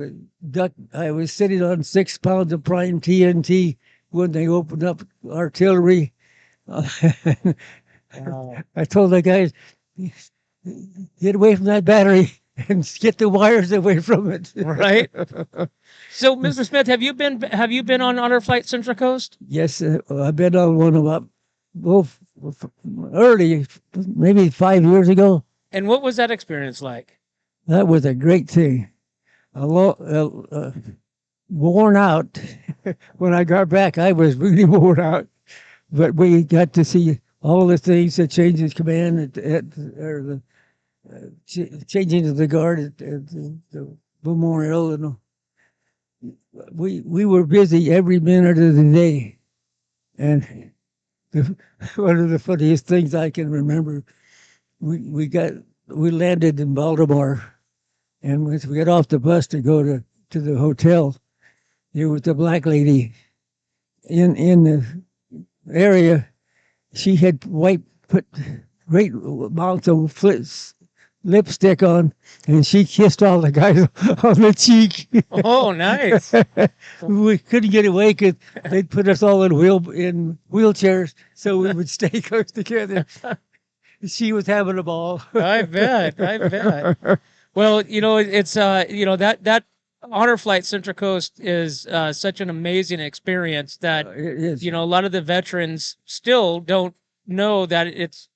was sitting on 6 pounds of prime TNT when they opened up artillery. Wow. I told the guys, get away from that battery and get the wires away from it. Right. So, Mr. Smith, have you been on Honor Flight Central Coast? Yes, I've been on one about early, maybe 5 years ago. And what was that experience like? That was a great thing. Worn out. When I got back, I was really worn out. But we got to see all the things, the changes command, or the changing of the guard at the memorial, and we were busy every minute of the day. And one of the funniest things I can remember we landed in Baltimore, and once we got off the bus to go to the hotel, there was a black lady in the area. She had put great amounts of lipstick on, and she kissed all the guys on the cheek. Oh, nice. We couldn't get away because they'd put us all in wheelchairs so we would stay close together. She was having a ball. I bet. Well, it's that Honor Flight Central Coast is such an amazing experience that It is. a lot of the veterans still don't know that it's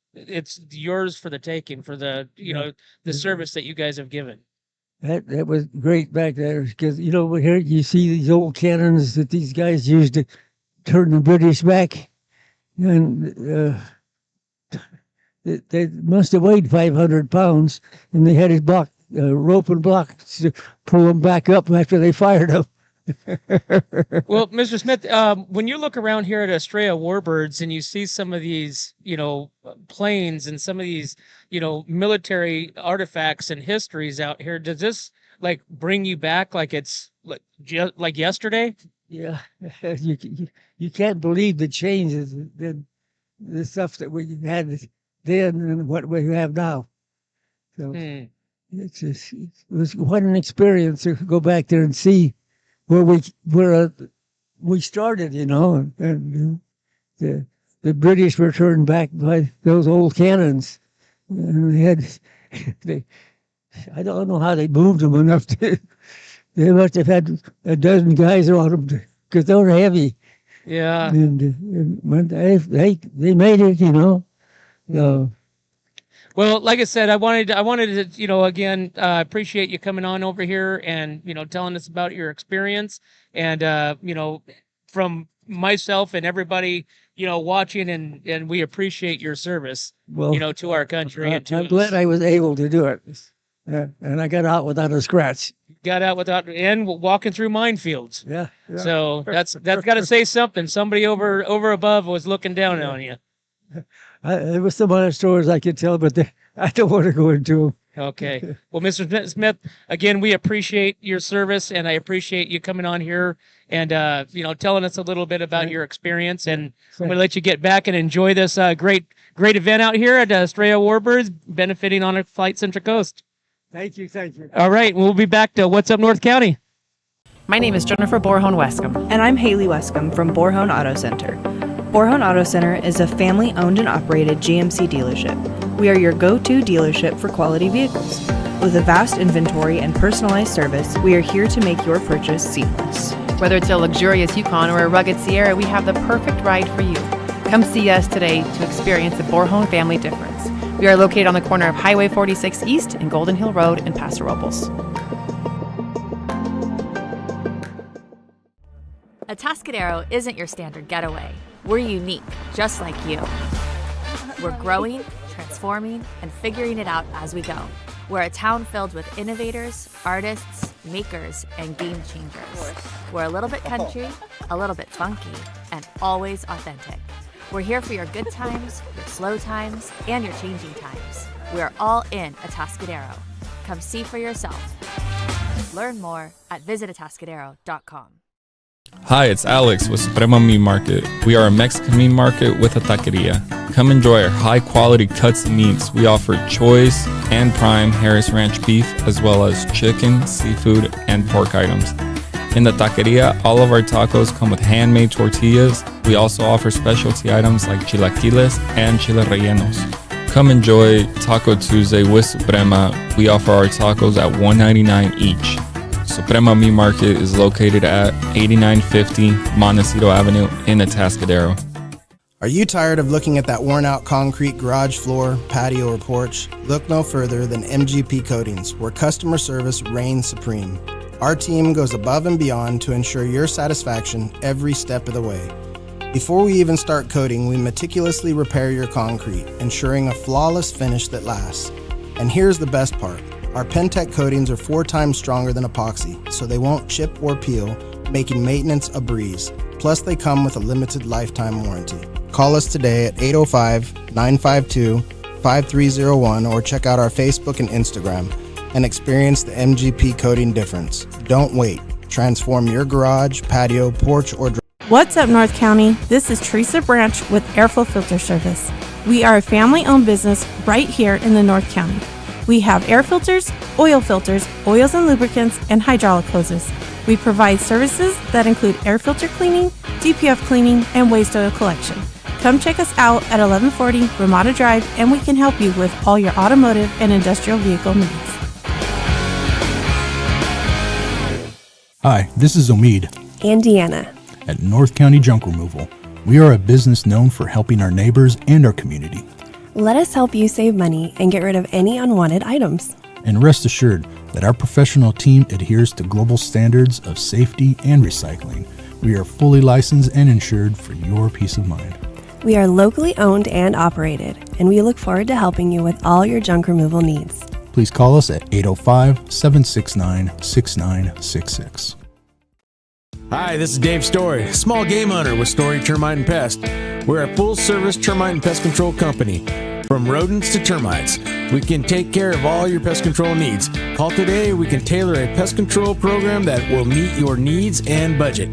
yours for the taking, for the the service that you guys have given. That was great back there because here you see these old cannons that these guys used to turn the British back, and they must have weighed 500 pounds, and they had a rope and block to pull them back up after they fired them. Well, Mr. Smith, when you look around here at Estrella Warbirds and you see some of these, planes and some of these, military artifacts and histories out here, does this bring you back like it's like yesterday? Yeah, you can't believe the changes, the stuff that we had then and what we have now. So it was quite an experience to go back there and see where we started, and the British were turned back by those old cannons, and I don't know how they moved them enough to. They must have had a dozen guys on them because they were heavy. Yeah, and they made it, So. Well, like I said, I wanted to, again, appreciate you coming on over here and, telling us about your experience. And, from myself and everybody, watching, and we appreciate your service, to our country. I'm glad I was able to do it. And I got out without a scratch. Got out without, and walking through minefields. Yeah. So that's got to say something. Somebody over above was looking down on you. There was some other stories I could tell, but I don't want to go into them. Okay. Well, Mr. Smith, again, we appreciate your service, and I appreciate you coming on here and, telling us a little bit about your experience. And I'm going to let you get back and enjoy this great event out here at Estrella Warbirds, benefiting Honor Flight Central Coast. Thank you. All right. We'll be back to What's Up North County. My name is Jennifer Borhone Wescombe. And I'm Haley Wescombe from Borhone Auto Center. Borhone Auto Center is a family-owned and operated GMC dealership. We are your go-to dealership for quality vehicles. With a vast inventory and personalized service, we are here to make your purchase seamless. Whether it's a luxurious Yukon or a rugged Sierra, we have the perfect ride for you. Come see us today to experience the Borhone family difference. We are located on the corner of Highway 46 East and Golden Hill Road in Paso Robles. Atascadero isn't your standard getaway. We're unique, just like you. We're growing, transforming, and figuring it out as we go. We're a town filled with innovators, artists, makers, and game changers. We're a little bit country, a little bit funky, and always authentic. We're here for your good times, your slow times, and your changing times. We're all in Atascadero. Come see for yourself. Learn more at visitatascadero.com. Hi, it's Alex with Suprema Meat Market. We are a Mexican meat market with a taqueria. Come enjoy our high-quality cuts and meats. We offer choice and prime Harris Ranch beef, as well as chicken, seafood, and pork items. In the taqueria, all of our tacos come with handmade tortillas. We also offer specialty items like chilaquiles and chile rellenos. Come enjoy Taco Tuesday with Suprema. We offer our tacos at $1.99 each. Suprema Meat Market is located at 8950 Montecito Avenue in Atascadero. Are you tired of looking at that worn-out concrete garage floor, patio, or porch? Look no further than MGP Coatings, where customer service reigns supreme. Our team goes above and beyond to ensure your satisfaction every step of the way. Before we even start coating, we meticulously repair your concrete, ensuring a flawless finish that lasts. And here's the best part. Our Pentec coatings are 4 times stronger than epoxy, so they won't chip or peel, making maintenance a breeze. Plus, they come with a limited lifetime warranty. Call us today at 805-952 5301 or check out our Facebook and Instagram and experience the MGP coating difference. Don't wait. Transform your garage, patio, porch, or What's up, North County? This is Teresa Branch with Airflow Filter Service. We are a family-owned business right here in the North County. We have air filters, oils and lubricants, and hydraulic hoses. We provide services that include air filter cleaning, DPF cleaning, and waste oil collection. Come check us out at 1140 Ramada Drive, and we can help you with all your automotive and industrial vehicle needs. Hi, this is Omid And Deanna. at North County Junk Removal. We are a business known for helping our neighbors and our community. Let us help you save money and get rid of any unwanted items. And rest assured that our professional team adheres to global standards of safety and recycling. We are fully licensed and insured for your peace of mind. We are locally owned and operated, and we look forward to helping you with all your junk removal needs. Please call us at 805-769-6966. Hi, this is Dave Story, small game hunter with Story Termite and Pest. We're a full-service termite and pest control company. From rodents to termites, we can take care of all your pest control needs. Call today, we can tailor a pest control program that will meet your needs and budget.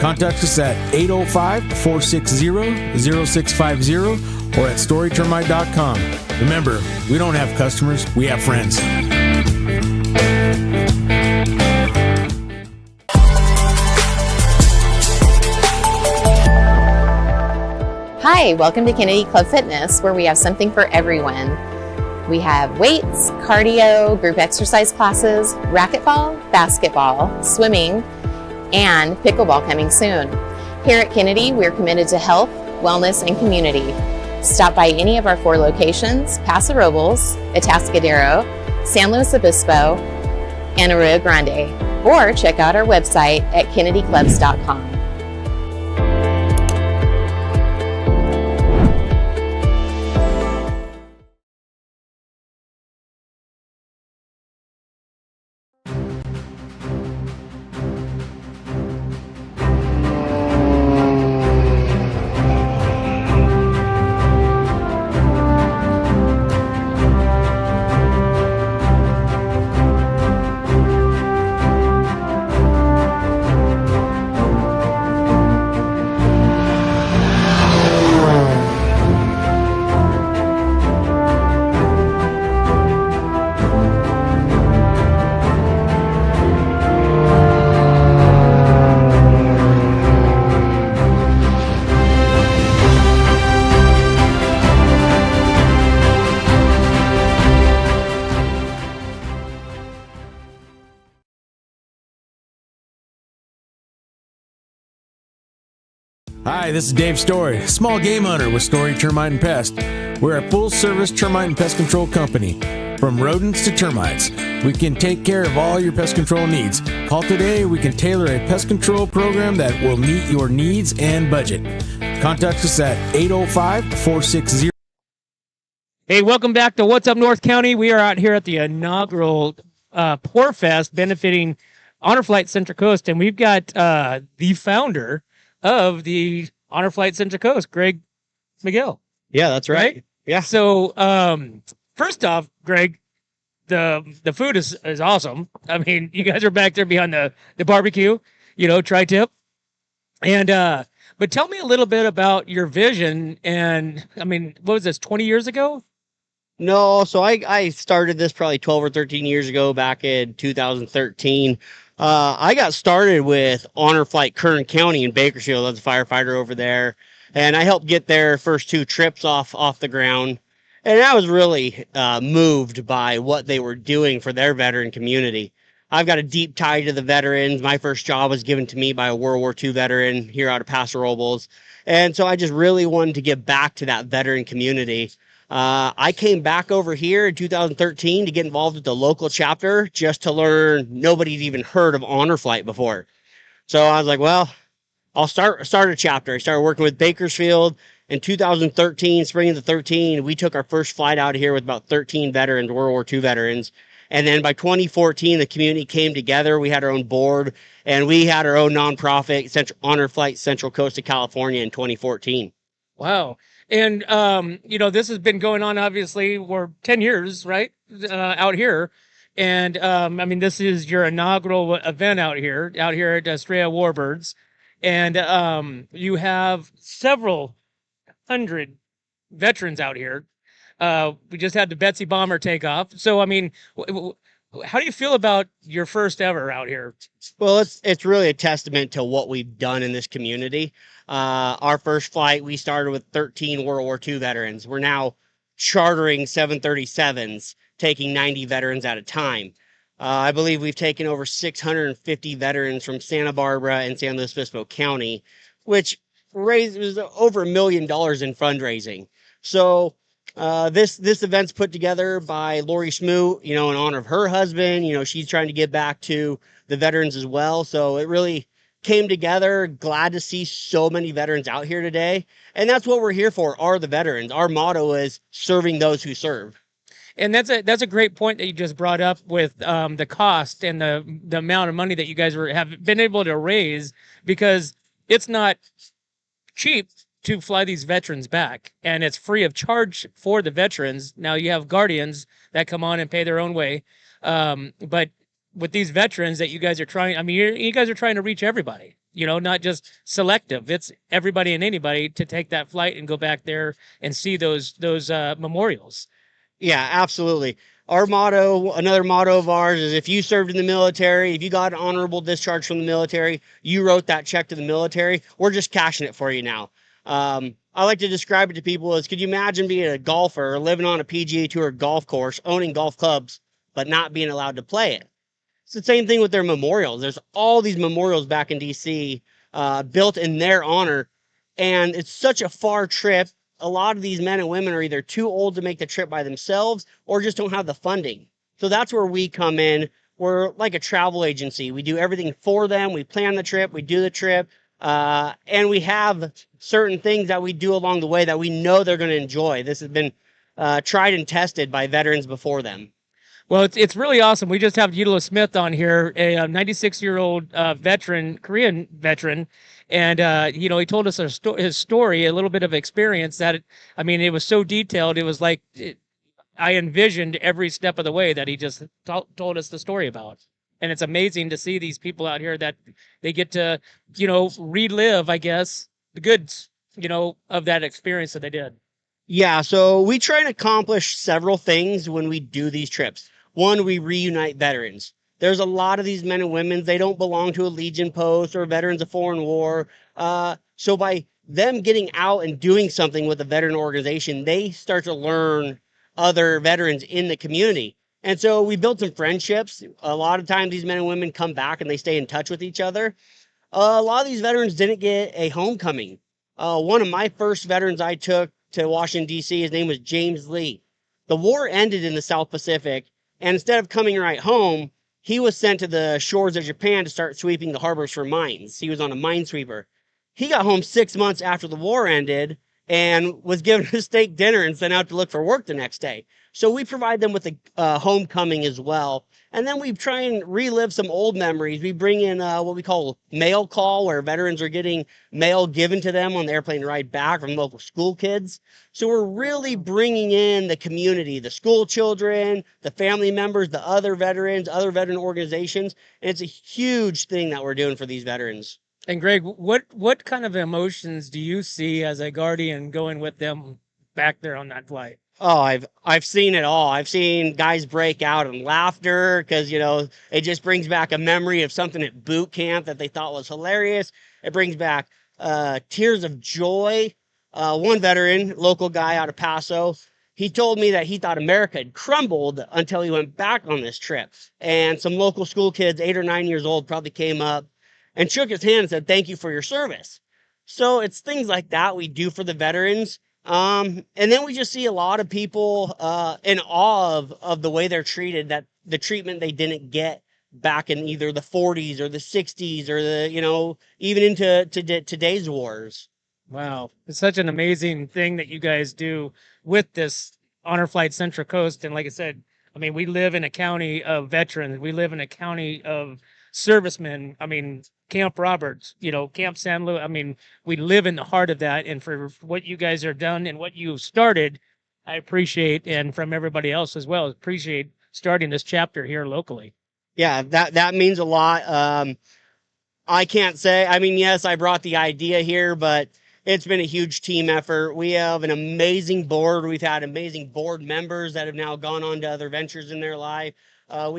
Contact us at 805-460-0650 or at storytermite.com. Remember, we don't have customers, we have friends. Hi, welcome to Kennedy Club Fitness, where we have something for everyone. We have weights, cardio, group exercise classes, racquetball, basketball, swimming, and pickleball coming soon. Here at Kennedy, we're committed to health, wellness, and community. Stop by any of our 4 locations: Paso Robles, Atascadero, San Luis Obispo, and Arroyo Grande, or check out our website at kennedyclubs.com. Hi, this is Dave Story, small game hunter with Story Termite and Pest. We're a full-service termite and pest control company. From rodents to termites, we can take care of all your pest control needs. Call today, we can tailor a pest control program that will meet your needs and budget. Contact us at 805-460. Hey, welcome back to What's Up North County. We are out here at the inaugural Pour Fest benefiting Honor Flight Central Coast, and we've got the founder of the Honor Flight Central Coast, Greg Miguel. Yeah, that's right. Yeah. So, first off, Greg, the food is awesome. I mean, you guys are back there behind the barbecue, tri-tip. And but tell me a little bit about your vision. And I mean, what was this, 20 years ago? No, so I started this probably 12 or 13 years ago, back in 2013. I got started with Honor Flight Kern County in Bakersfield. I was a firefighter over there, and I helped get their first 2 trips off the ground. And I was really moved by what they were doing for their veteran community. I've got a deep tie to the veterans. My first job was given to me by a World War II veteran here out of Paso Robles. And so I just really wanted to give back to that veteran community. I came back over here in 2013 to get involved with the local chapter just to learn. Nobody'd even heard of Honor Flight before. So I was like, well, I'll start a chapter. I started working with Bakersfield in 2013, spring of the 13. We took our first flight out of here with about 13 veterans, World War II veterans. And then by 2014, the community came together. We had our own board, and we had our own nonprofit, Honor Flight Central Coast of California in 2014. Wow. And this has been going on obviously for 10 years, right? Out here. And this is your inaugural event out here at Estrella Warbirds. And you have several hundred veterans out here. We just had the Betsy Bomber take off. So, how do you feel about your first ever out here? Well, it's really a testament to what we've done in this community. Our first flight, we started with 13 World War II veterans. We're now chartering 737s, taking 90 veterans at a time. I believe we've taken over 650 veterans from Santa Barbara and San Luis Obispo County, which raises over $1 million in fundraising. So this event's put together by Lori Smoot, in honor of her husband. She's trying to give back to the veterans as well. So it really came together. Glad to see so many veterans out here today. And that's what we're here for, are the veterans. Our motto is serving those who serve. And that's a great point that you just brought up with the cost and the amount of money that you guys have been able to raise, because it's not cheap to fly these veterans back, and it's free of charge for the veterans. Now you have guardians that come on and pay their own way, but with these veterans that you guys are trying, you guys are trying to reach everybody, not just selective. It's everybody and anybody to take that flight and go back there and see those memorials. Yeah, absolutely. Our motto, another motto of ours, is if you served in the military, if you got an honorable discharge from the military, you wrote that check to the military, we're just cashing it for you now. I like to describe it to people as, could you imagine being a golfer or living on a PGA Tour golf course, owning golf clubs, but not being allowed to play it? It's the same thing with their memorials. There's all these memorials back in DC built in their honor, and it's such a far trip. A lot of these men and women are either too old to make the trip by themselves or just don't have the funding. So that's where we come in. We're like a travel agency. We do everything for them. We plan the trip, we do the trip, and we have certain things that we do along the way that we know they're going to enjoy. This has been tried and tested by veterans before them. Well, it's really awesome. We just have Yudala Smith on here, a 96-year-old veteran, Korean veteran, and he told us his story, a little bit of experience that it was so detailed. It was like I envisioned every step of the way that he just told us the story about. And it's amazing to see these people out here that they get to relive, I guess, the goods of that experience that they did. Yeah, so we try and accomplish several things when we do these trips. One, we reunite veterans. There's a lot of these men and women, they don't belong to a Legion post or Veterans of Foreign War. So by them getting out and doing something with a veteran organization, they start to learn other veterans in the community. And so we built some friendships. A lot of times these men and women come back and they stay in touch with each other. A lot of these veterans didn't get a homecoming. One of my first veterans I took to Washington, D.C., his name was James Lee. The war ended in the South Pacific, and instead of coming right home, he was sent to the shores of Japan to start sweeping the harbors for mines. He was on a minesweeper. He got home 6 months after the war ended and was given a steak dinner and sent out to look for work the next day. So we provide them with a homecoming as well. And then we try and relive some old memories. We bring in what we call mail call, where veterans are getting mail given to them on the airplane ride back from local school kids. So we're really bringing in the community, the school children, the family members, the other veterans, other veteran organizations. And it's a huge thing that we're doing for these veterans. And Greg, what kind of emotions do you see as a guardian going with them back there on that flight? Oh, I've seen it all. I've seen guys break out in laughter because, it just brings back a memory of something at boot camp that they thought was hilarious. It brings back tears of joy. One veteran, local guy out of Paso, he told me that he thought America had crumbled until he went back on this trip. And some local school kids, 8 or 9 years old, probably came up and shook his hand and said, "Thank you for your service." So it's things like that we do for the veterans. And then we just see a lot of people in awe of the way they're treated, that the treatment they didn't get back in either the 40s or the 60s or even into today's wars. Wow. It's such an amazing thing that you guys do with this Honor Flight Central Coast. And like I said, we live in a county of veterans. We live in a county of servicemen. I mean, Camp Roberts, Camp San Luis. I mean, we live in the heart of that. And for what you guys are done and what you've started, I appreciate, and from everybody else as well, appreciate starting this chapter here locally. Yeah, that means a lot. I can't say, I mean, yes, I brought the idea here, but it's been a huge team effort. We have an amazing board. We've had amazing board members that have now gone on to other ventures in their life. I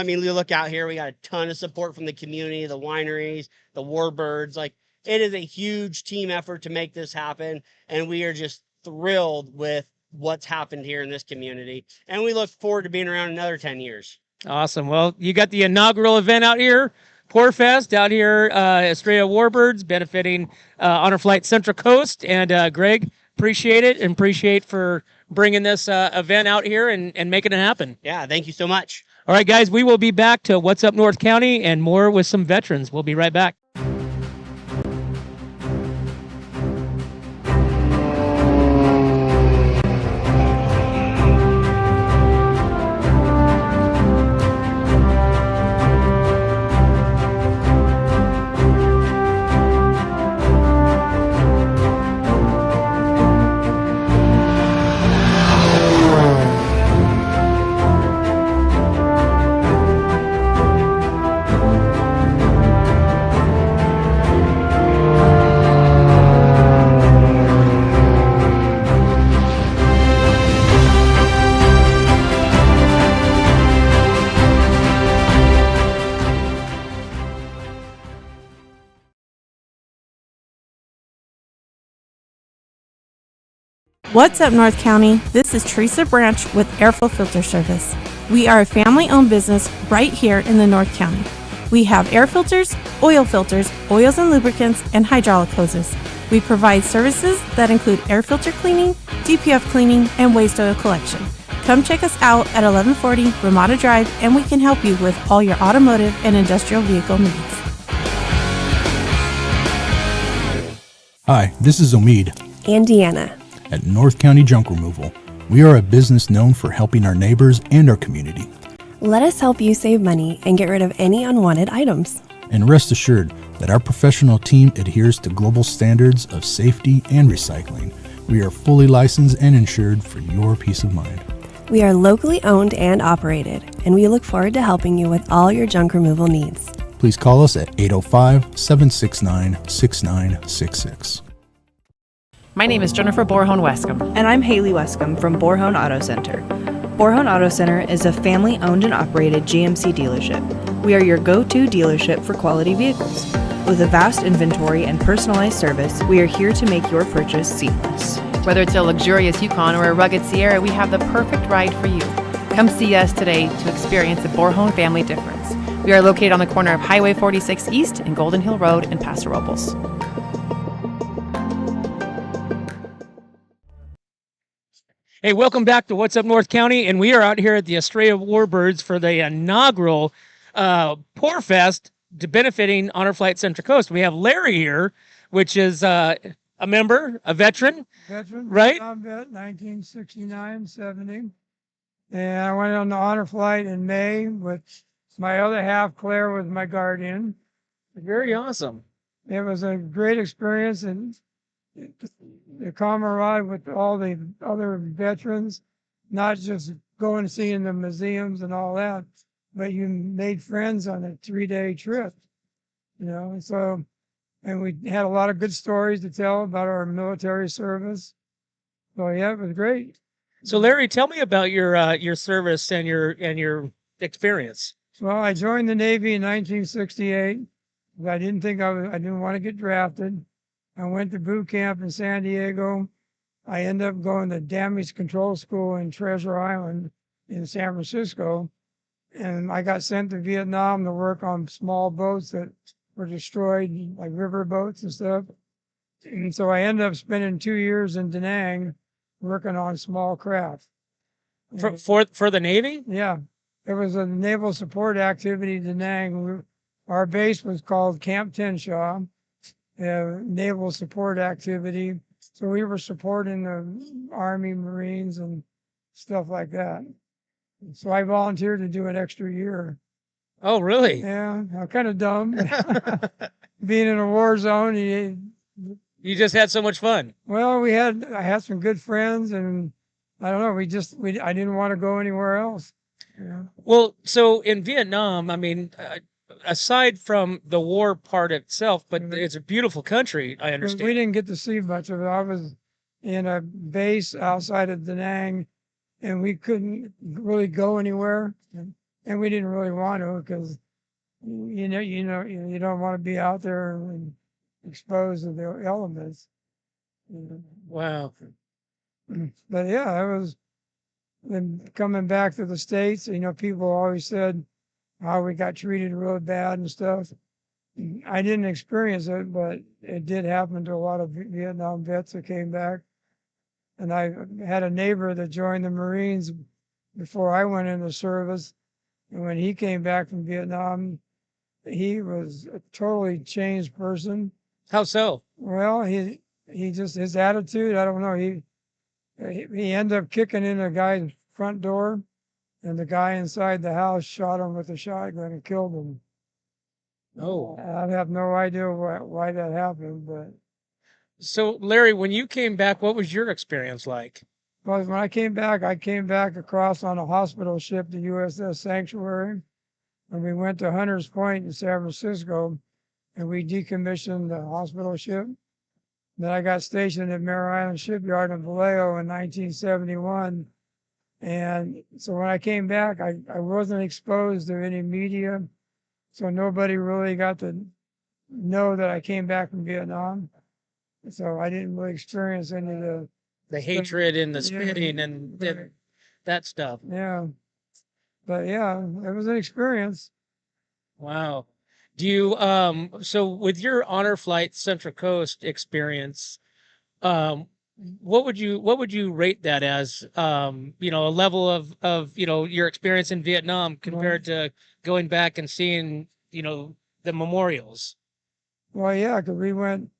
mean, you look out here, we got a ton of support from the community, the wineries, the Warbirds. Like, it is a huge team effort to make this happen. And we are just thrilled with what's happened here in this community. And we look forward to being around another 10 years. Awesome. Well, you got the inaugural event out here, Pour Fest out here, Estrella Warbirds, benefiting Honor Flight Central Coast. And Greg, appreciate it, and appreciate for bringing this event out here and making it happen. Yeah, thank you so much. All right, guys, we will be back to What's Up North County and more with some veterans. We'll be right back. What's up, North County? This is Teresa Branch with Airflow Filter Service. We are a family-owned business right here in the North County. We have air filters, oils and lubricants, and hydraulic hoses. We provide services that include air filter cleaning, DPF cleaning, and waste oil collection. Come check us out at 1140 Ramada Drive, and we can help you with all your automotive and industrial vehicle needs. Hi, this is Omid. And Deanna. At North County Junk Removal. We are a business known for helping our neighbors and our community. Let us help you save money and get rid of any unwanted items. And rest assured that our professional team adheres to global standards of safety and recycling. We are fully licensed and insured for your peace of mind. We are locally owned and operated, and we look forward to helping you with all your junk removal needs. Please call us at 805-769-6966. My name is Jennifer Borhone Wescombe. And I'm Haley Wescombe from Borhone Auto Center. Borhone Auto Center is a family-owned and operated GMC dealership. We are your go-to dealership for quality vehicles. With a vast inventory and personalized service, we are here to make your purchase seamless. Whether it's a luxurious Yukon or a rugged Sierra, we have the perfect ride for you. Come see us today to experience the Borhone family difference. We are located on the corner of Highway 46 East and Golden Hill Road in Paso Robles. Hey, welcome back to What's Up North County, and we are out here at the Estrella Warbirds for the inaugural Pour Fest benefiting Honor Flight Central Coast. We have Larry here, which is a member, a veteran. Veteran, right? Vietnam vet, 1969, 70. And I went on the honor flight in May with my other half, Claire, was my guardian. Very awesome. It was a great experience, and the camaraderie with all the other veterans, not just going and seeing the museums and all that, but you made friends on a 3-day trip, so, and we had a lot of good stories to tell about our military service. So yeah, it was great. So Larry, tell me about your service and your experience. Well, I joined the Navy in 1968. I didn't think I didn't want to get drafted. I went to boot camp in San Diego. I ended up going to damage control school in Treasure Island in San Francisco. And I got sent to Vietnam to work on small boats that were destroyed, like river boats and stuff. And so I ended up spending 2 years in Da Nang working on small craft. For the Navy? Yeah. It was a naval support activity in Da Nang. Our base was called Camp Tenshaw. Naval support activity. So we were supporting the Army, Marines, and stuff like that. So I volunteered to do an extra year. Oh, really? Yeah, I'm kind of dumb. Being in a war zone, you just had so much fun. Well, I had some good friends, and I don't know. I didn't want to go anywhere else. Yeah. Well, so in Vietnam, I mean, aside from the war part itself, but it's a beautiful country. I We understand. didn't get to see much of it. I was in a base outside of Da Nang, and we couldn't really go anywhere, and we didn't really want to because you don't want to be out there and exposed to the elements. Wow. But yeah, I was then coming back to the States. People always said how we got treated real bad and stuff. I didn't experience it, but it did happen to a lot of Vietnam vets that came back. And I had a neighbor that joined the Marines before I went into service. And when he came back from Vietnam, he was a totally changed person. How so? Well, he just, his attitude, I don't know. He ended up kicking in a guy's front door, and the guy inside the house shot him with a shotgun and killed him. Oh. I have no idea why that happened, but So, Larry, when you came back, what was your experience like? well, when I came back across on a hospital ship, the USS Sanctuary, and we went to Hunters Point in San Francisco, and we decommissioned the hospital ship. Then I got stationed at Mare Island Shipyard in Vallejo in 1971. And so when I came back, I wasn't exposed to any media. So nobody really got to know that I came back from Vietnam. So I didn't really experience any of The hatred and the Yeah, spitting and right. that stuff. Yeah. But yeah, it was an experience. Wow. Do you so with your honor flight Central Coast experience, um what would you rate that as, a level of your experience in Vietnam compared to going back and seeing, the memorials? Well, yeah, because we went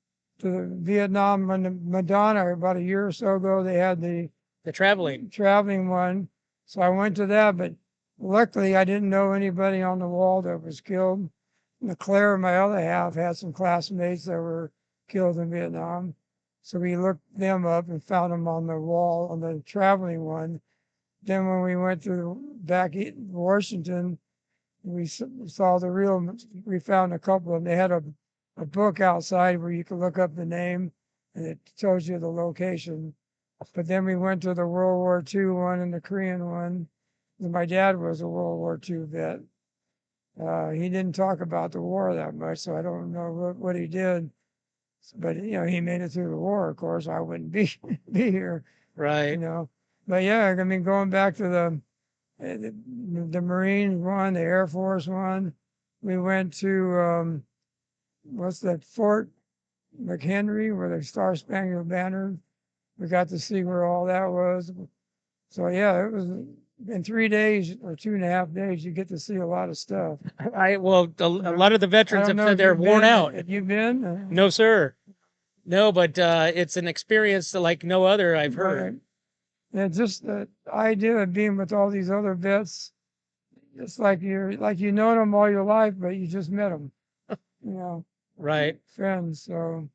to Vietnam when the Madonna about a year or so ago. They had the traveling one, so I went to that. But luckily, I didn't know anybody on the wall that was killed. And Claire, my other half, had some classmates that were killed in Vietnam, so we looked them up and found them on the wall on the traveling one. Then when we went to back in Washington, we saw the real. We found a couple of them. They had a book outside where you could look up the name and it tells you the location. But then we went to the World War II one and the Korean one. And my dad was a World War II vet. He didn't talk about the war that much, so I don't know what he did. But he made it through the war. Of course, I wouldn't be here. Right. But yeah, I mean, going back to the Marines one, the Air Force one, we went to what's that, Fort McHenry, where the Star Spangled Banner. We got to see where all that was. So yeah, it was in 3 days or 2.5 days. You get to see a lot of stuff. A lot of the veterans have said they're worn out. Have you been? No, sir. No, but it's an experience like no other I've heard. Right. And just the idea of being with all these other vets, it's like you've known them all your life, but you just met them. Right. Friends. So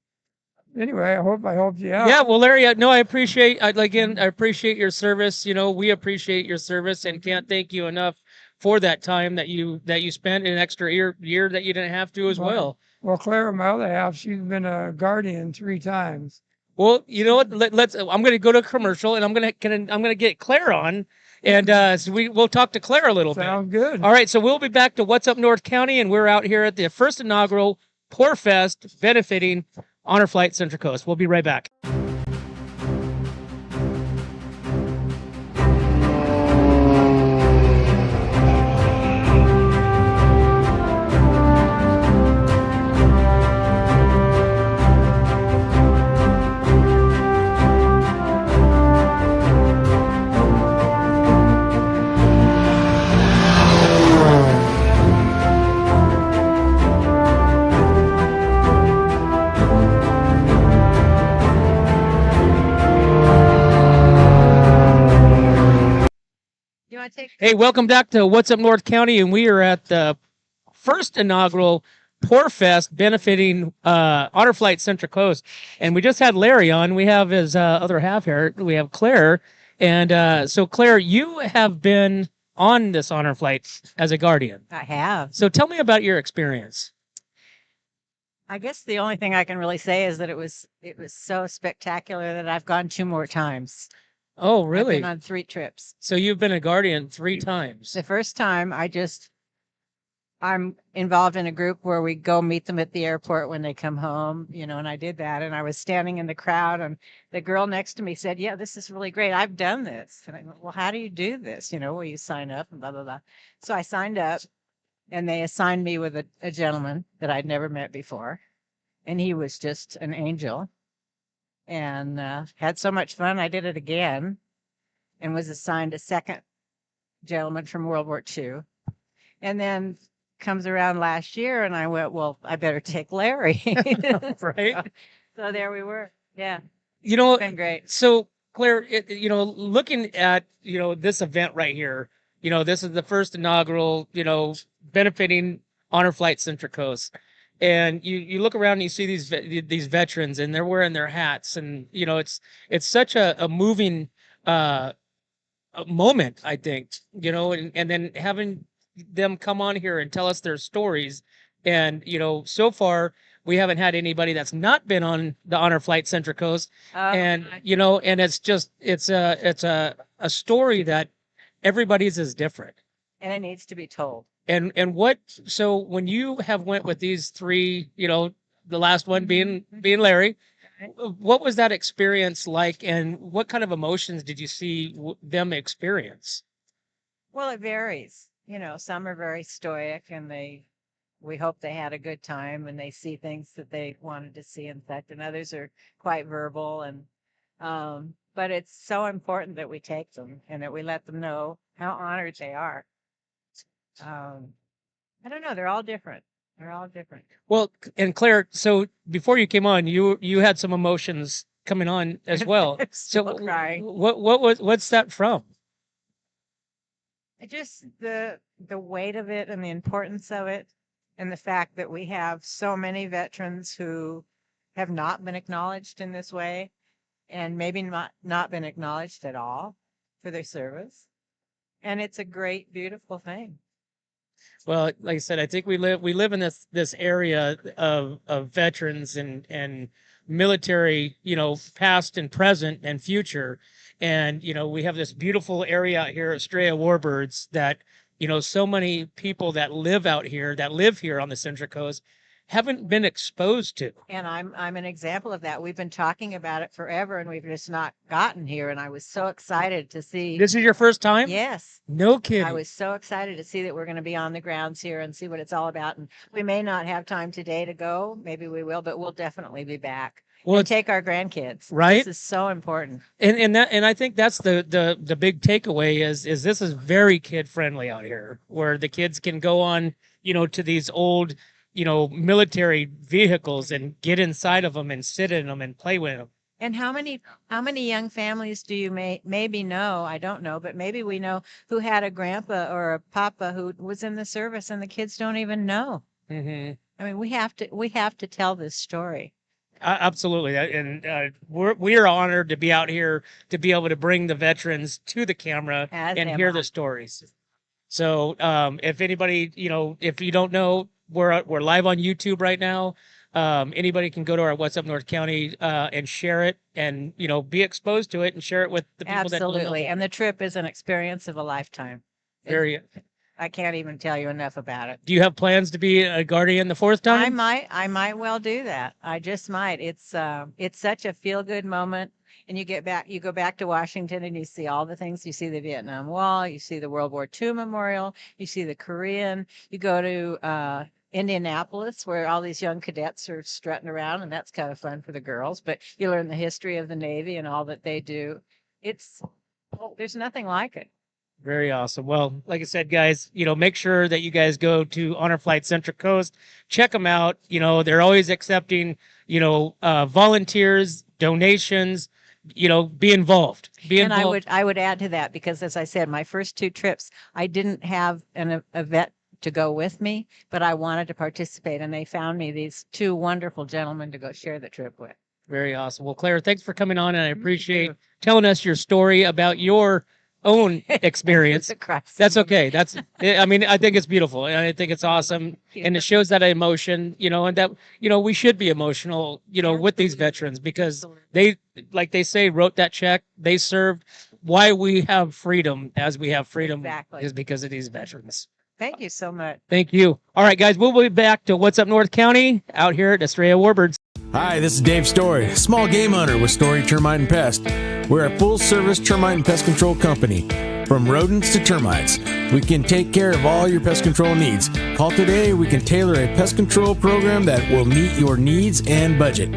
anyway, I hope you out. Yeah, well, Larry, I appreciate, I appreciate your service. We appreciate your service and can't thank you enough for that time that you spent, an extra year that you didn't have to as well. Well, Claire, my other half, she's been a guardian 3 times. Well, you know what? I'm going to go to a commercial, and I'm going to get Claire on, and so we'll talk to Claire a little bit. Sounds good. All right, so we'll be back to What's Up North County, and we're out here at the first inaugural Poor Fest benefiting Honor Flight Central Coast. We'll be right back. Hey, welcome back to What's Up North County, and we are at the first inaugural Pour Fest benefiting Honor Flight Central Coast. And we just had Larry on. We have his other half here. We have Claire. And so, Claire, you have been on this Honor Flight as a guardian. I have. So tell me about your experience. I guess the only thing I can really say is that it was so spectacular that I've gone 2 more times. Oh, I've really? been on 3 trips. So you've been a guardian 3 times. The first time I'm involved in a group where we go meet them at the airport when they come home, and I did that. And I was standing in the crowd and the girl next to me said, "Yeah, this is really great. I've done this." And I went, "Well, how do you do this? Will you sign up?" And blah, blah, blah. So I signed up and they assigned me with a gentleman that I'd never met before. And he was just an angel and had so much fun. I did it again and was assigned a second gentleman from World War II. And then comes around last year and I went, well, I better take Larry. Right. So there we were. Yeah. It's been great. So Claire, looking at, this event right here, this is the first inaugural, benefiting Honor Flight Central Coast. And you look around and you see these veterans and they're wearing their hats and, it's such a moving moment, I think, and then having them come on here and tell us their stories. And, so far we haven't had anybody that's not been on the Honor Flight Central Coast. And, and it's a story that everybody's is different. And it needs to be told. And so when you have went with these 3, the last one being Larry, what was that experience like and what kind of emotions did you see them experience? Well, it varies. Some are very stoic and we hope they had a good time and they see things that they wanted to see and such, and others are quite verbal and but it's so important that we take them and that we let them know how honored they are. I don't know, they're all different. Well, and Claire, so before you came on, you had some emotions coming on as well. So crying. What's that from? Just the weight of it and the importance of it and the fact that we have so many veterans who have not been acknowledged in this way and maybe not been acknowledged at all for their service. And it's a great, beautiful thing. Well, like I said, I think we live in this area of veterans and military, past and present and future. And, we have this beautiful area out here at Estrella Warbirds that, so many people that live here on the Central Coast haven't been exposed to. And I'm an example of that. We've been talking about it forever and we've just not gotten here. And I was so excited to see. This is your first time? Yes. No kidding. I was so excited to see that we're going to be on the grounds here and see what it's all about. And we may not have time today to go. Maybe we will, but we'll definitely be back. Well, and take our grandkids. Right. This is so important. And I think that's the big takeaway is this is very kid friendly out here, where the kids can go on, to these old, military vehicles and get inside of them and sit in them and play with them. And how many young families do you maybe know? I don't know, but maybe we know who had a grandpa or a papa who was in the service and the kids don't even know. Mm-hmm. I mean, we have to tell this story. Absolutely, and we are honored to be out here to be able to bring the veterans to the camera and hear the stories. So, if anybody, if you don't know, we're live on YouTube right now. Anybody can go to our What's Up North County and share it, and be exposed to it and share it with the people that don't know. Absolutely, and the trip is an experience of a lifetime. I can't even tell you enough about it. Do you have plans to be a guardian the 4th time? I might well do that. I just might. It's such a feel good moment. And you go back to Washington and you see all the things. You see the Vietnam Wall, you see the World War II Memorial, you see the Korean, you go to Indianapolis where all these young cadets are strutting around, and that's kind of fun for the girls, but you learn the history of the Navy and all that they do. There's nothing like it. Very awesome. Well, like I said, guys, make sure that you guys go to Honor Flight Central Coast. Check them out. They're always accepting, volunteers, donations, be involved. And I would add to that because, as I said, my first 2 trips, I didn't have a vet to go with me, but I wanted to participate, and they found me these two wonderful gentlemen to go share the trip with. Very awesome. Well, Claire, thanks for coming on, and I appreciate telling us your story about your own experience. That's okay. That's, I mean, I think it's beautiful, and I think it's awesome, and it shows that emotion, and that, we should be emotional, with these veterans, because they, like they say, wrote that check. They served. Why we have freedom as we have freedom is because of these veterans. Thank you so much. Thank you. All right, guys, we'll be back to What's Up North County out here at Estrella Warbirds. Hi, this is Dave Story, small game hunter with Story Termite and Pest. We're a full-service termite and pest control company. From rodents to termites, we can take care of all your pest control needs. Call today, we can tailor a pest control program that will meet your needs and budget.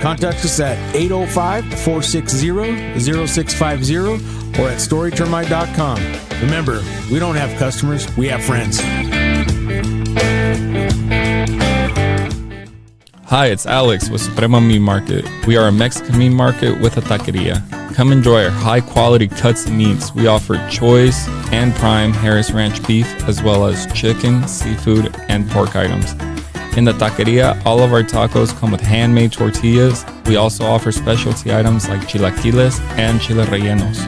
Contact us at 805-460-0650 or at storytermite.com. Remember, we don't have customers, we have friends. Hi, it's Alex with Suprema Meat Market. We are a Mexican meat market with a taqueria. Come enjoy our high-quality cuts and meats. We offer choice and prime Harris Ranch beef, as well as chicken, seafood, and pork items. In the taqueria, all of our tacos come with handmade tortillas. We also offer specialty items like chilaquiles and chile rellenos.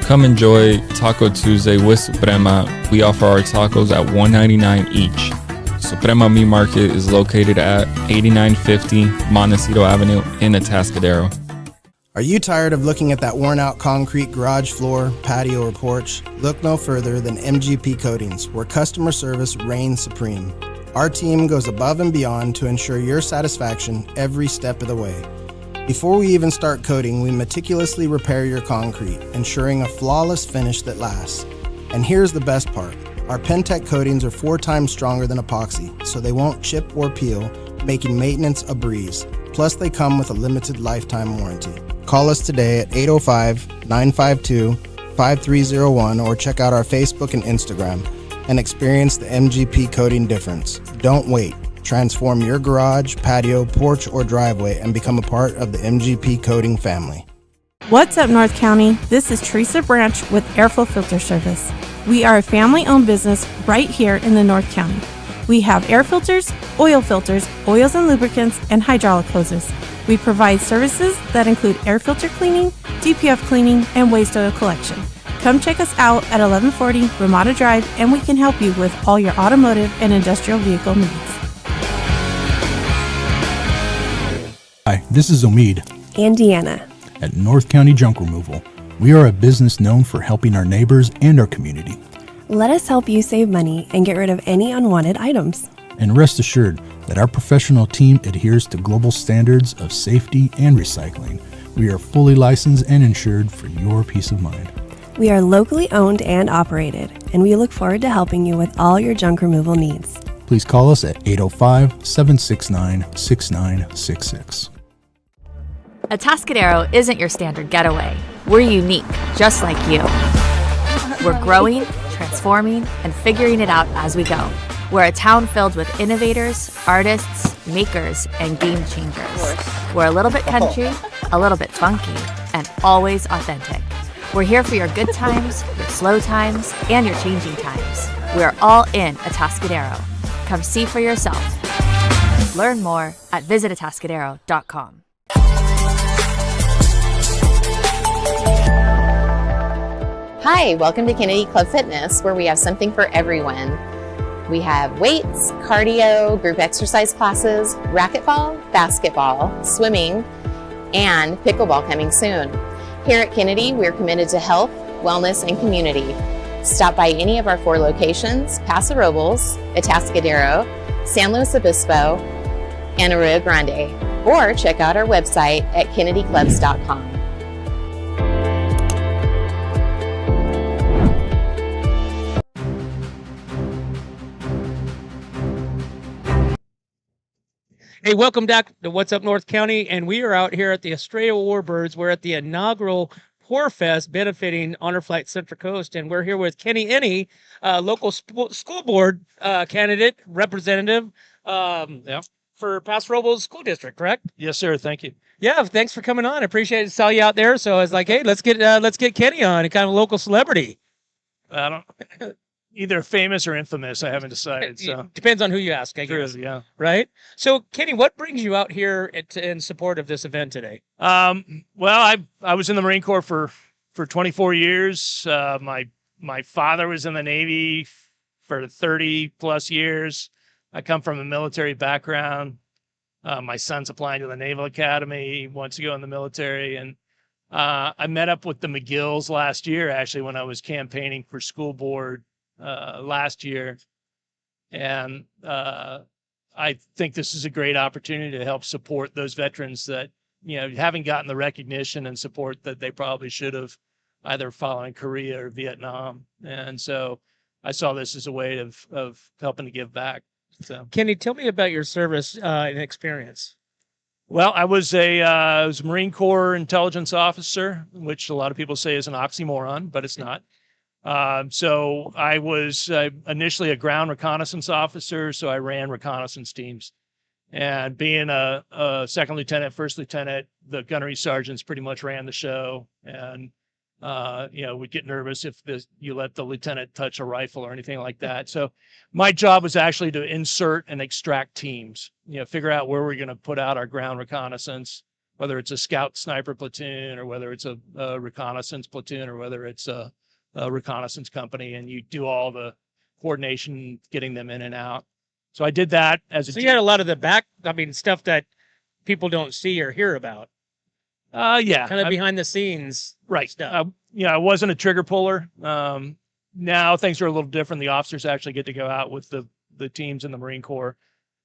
Come enjoy Taco Tuesday with Suprema. We offer our tacos at $1.99 each. Suprema Meat Market is located at 8950 Montecito Avenue in Atascadero. Are you tired of looking at that worn-out concrete garage floor, patio, or porch? Look no further than MGP Coatings, where customer service reigns supreme. Our team goes above and beyond to ensure your satisfaction every step of the way. Before we even start coating, we meticulously repair your concrete, ensuring a flawless finish that lasts. And here's the best part. Our Pentec coatings are 4 times stronger than epoxy, so they won't chip or peel, making maintenance a breeze. Plus, they come with a limited lifetime warranty. Call us today at 805-952-5301 or check out our Facebook and Instagram and experience the MGP coating difference. Don't wait. Transform your garage, patio, porch, or driveway and become a part of the MGP coating family. What's up, North County? This is Teresa Branch with Airflow Filter Service. We are a family-owned business right here in the North County. We have air filters, oils and lubricants, and hydraulic hoses. We provide services that include air filter cleaning, DPF cleaning, and waste oil collection. Come check us out at 1140 Ramada Drive, and we can help you with all your automotive and industrial vehicle needs. Hi, this is Omid And Deanna. at North County Junk Removal. We are a business known for helping our neighbors and our community. Let us help you save money and get rid of any unwanted items. And rest assured that our professional team adheres to global standards of safety and recycling. We are fully licensed and insured for your peace of mind. We are locally owned and operated, and we look forward to helping you with all your junk removal needs. Please call us at 805-769-6966. Atascadero isn't your standard getaway. We're unique, just like you. We're growing, transforming, and figuring it out as we go. We're a town filled with innovators, artists, makers, and game changers. We're a little bit country, a little bit funky, and always authentic. We're here for your good times, your slow times, and your changing times. We're all in Atascadero. Come see for yourself. Learn more at visitatascadero.com. Hi, welcome to Kennedy Club Fitness, where we have something for everyone. We have weights, cardio, group exercise classes, racquetball, basketball, swimming, and pickleball coming soon. Here at Kennedy, we're committed to health, wellness, and community. Stop by any of our 4 locations: Paso Robles, Atascadero, San Luis Obispo, and Arroyo Grande, or check out our website at kennedyclubs.com. Hey, welcome back to What's Up North County, and we are out here at the Estrella Warbirds. We're at the inaugural Pour Fest benefiting Honor Flight Central Coast, and we're here with Kenny Enney, local school board candidate, representative for Paso Robles School District, correct? Yes, sir. Thank you. Yeah, thanks for coming on. I appreciate it. Saw you out there, so I was like, hey, let's get Kenny on, a kind of local celebrity. I don't. either famous or infamous. I haven't decided. So Depends on who you ask, I True, guess. yeah. Right. So, Kenny, what brings you out here in support of this event today? Well, I was in the Marine Corps for 24 years. My father was in the Navy for 30 plus years. I come from a military background. My son's applying to the Naval Academy. He wants to go in the military, and I met up with the McGills last year, actually, when I was campaigning for school board last year. And I think this is a great opportunity to help support those veterans that, haven't gotten the recognition and support that they probably should have, either following Korea or Vietnam. And so I saw this as a way of helping to give back. So, Kenny, tell me about your service and experience. well, I was a Marine Corps intelligence officer, which a lot of people say is an oxymoron, but it's not. So I was initially a ground reconnaissance officer, so I ran reconnaissance teams. And being a second lieutenant, first lieutenant, the gunnery sergeants pretty much ran the show. And we'd get nervous if you let the lieutenant touch a rifle or anything like that. So my job was actually to insert and extract teams, figure out where we're going to put out our ground reconnaissance, whether it's a scout sniper platoon or whether it's a reconnaissance platoon or whether it's a reconnaissance company, and you do all the coordination, getting them in and out. So I did that as a So you had a lot of the stuff that people don't see or hear about. Yeah. Kind of behind the scenes Right. stuff. I wasn't a trigger puller. Now things are a little different. The officers actually get to go out with the teams in the Marine Corps.